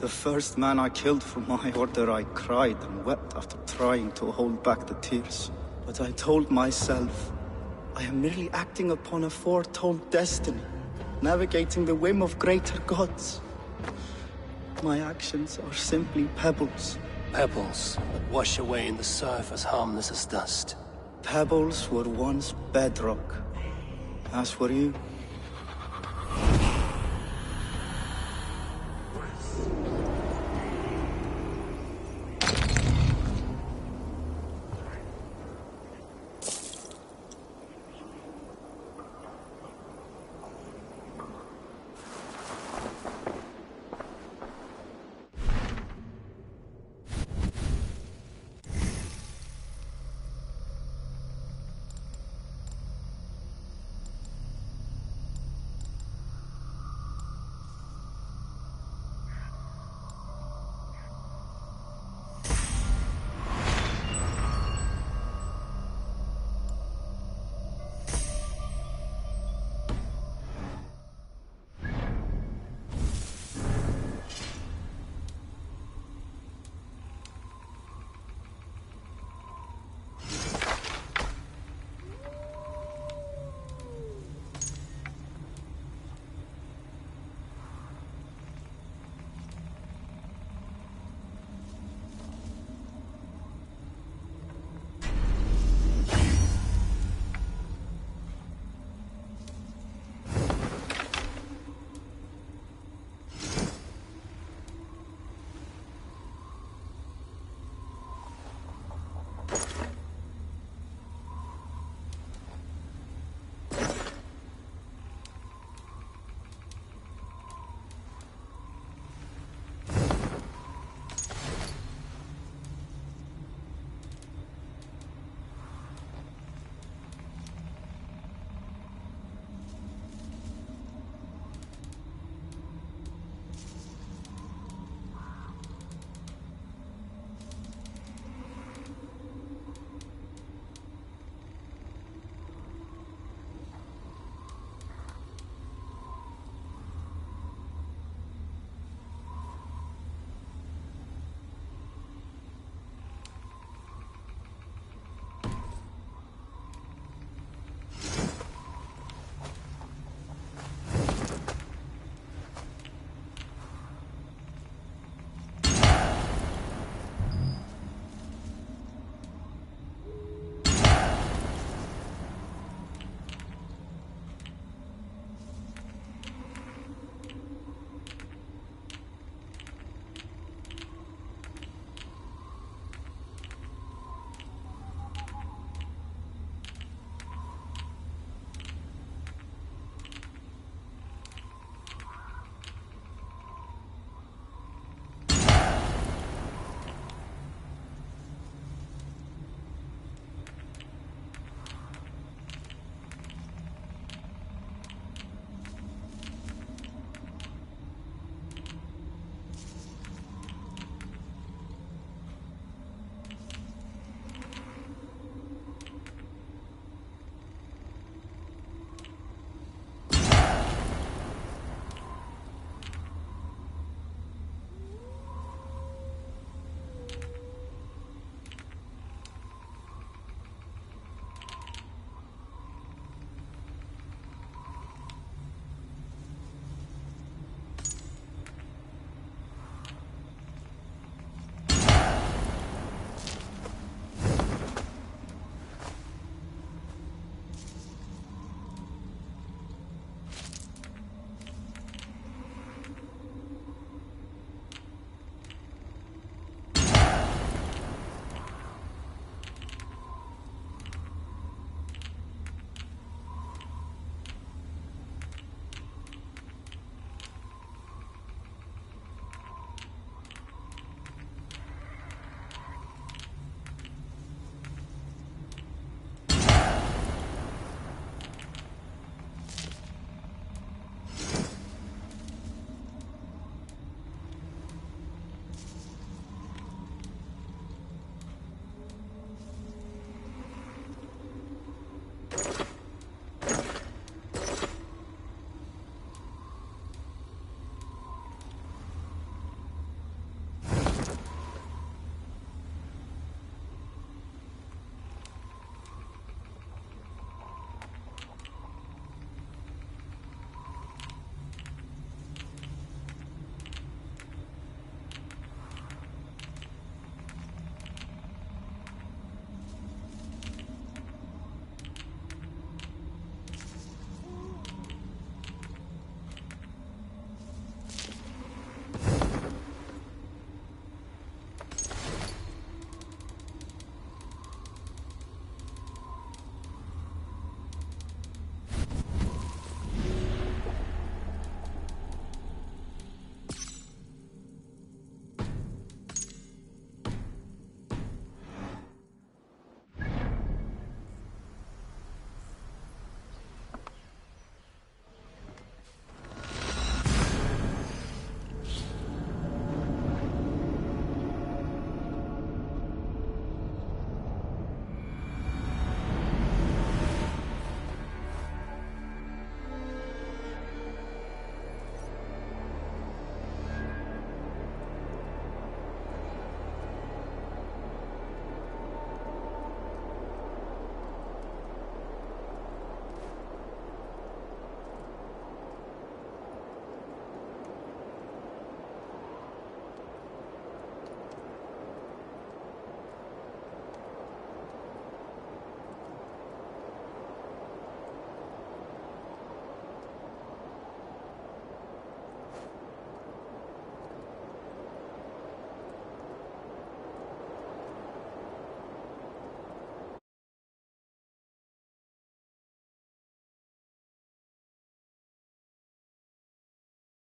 The first man I killed for my order, I cried and wept after trying to hold back the tears. But I told myself, I am merely acting upon a foretold destiny, navigating the whim of greater gods. My actions are simply pebbles. Pebbles that wash away in the surf as harmless as dust. Pebbles were once bedrock. As were you.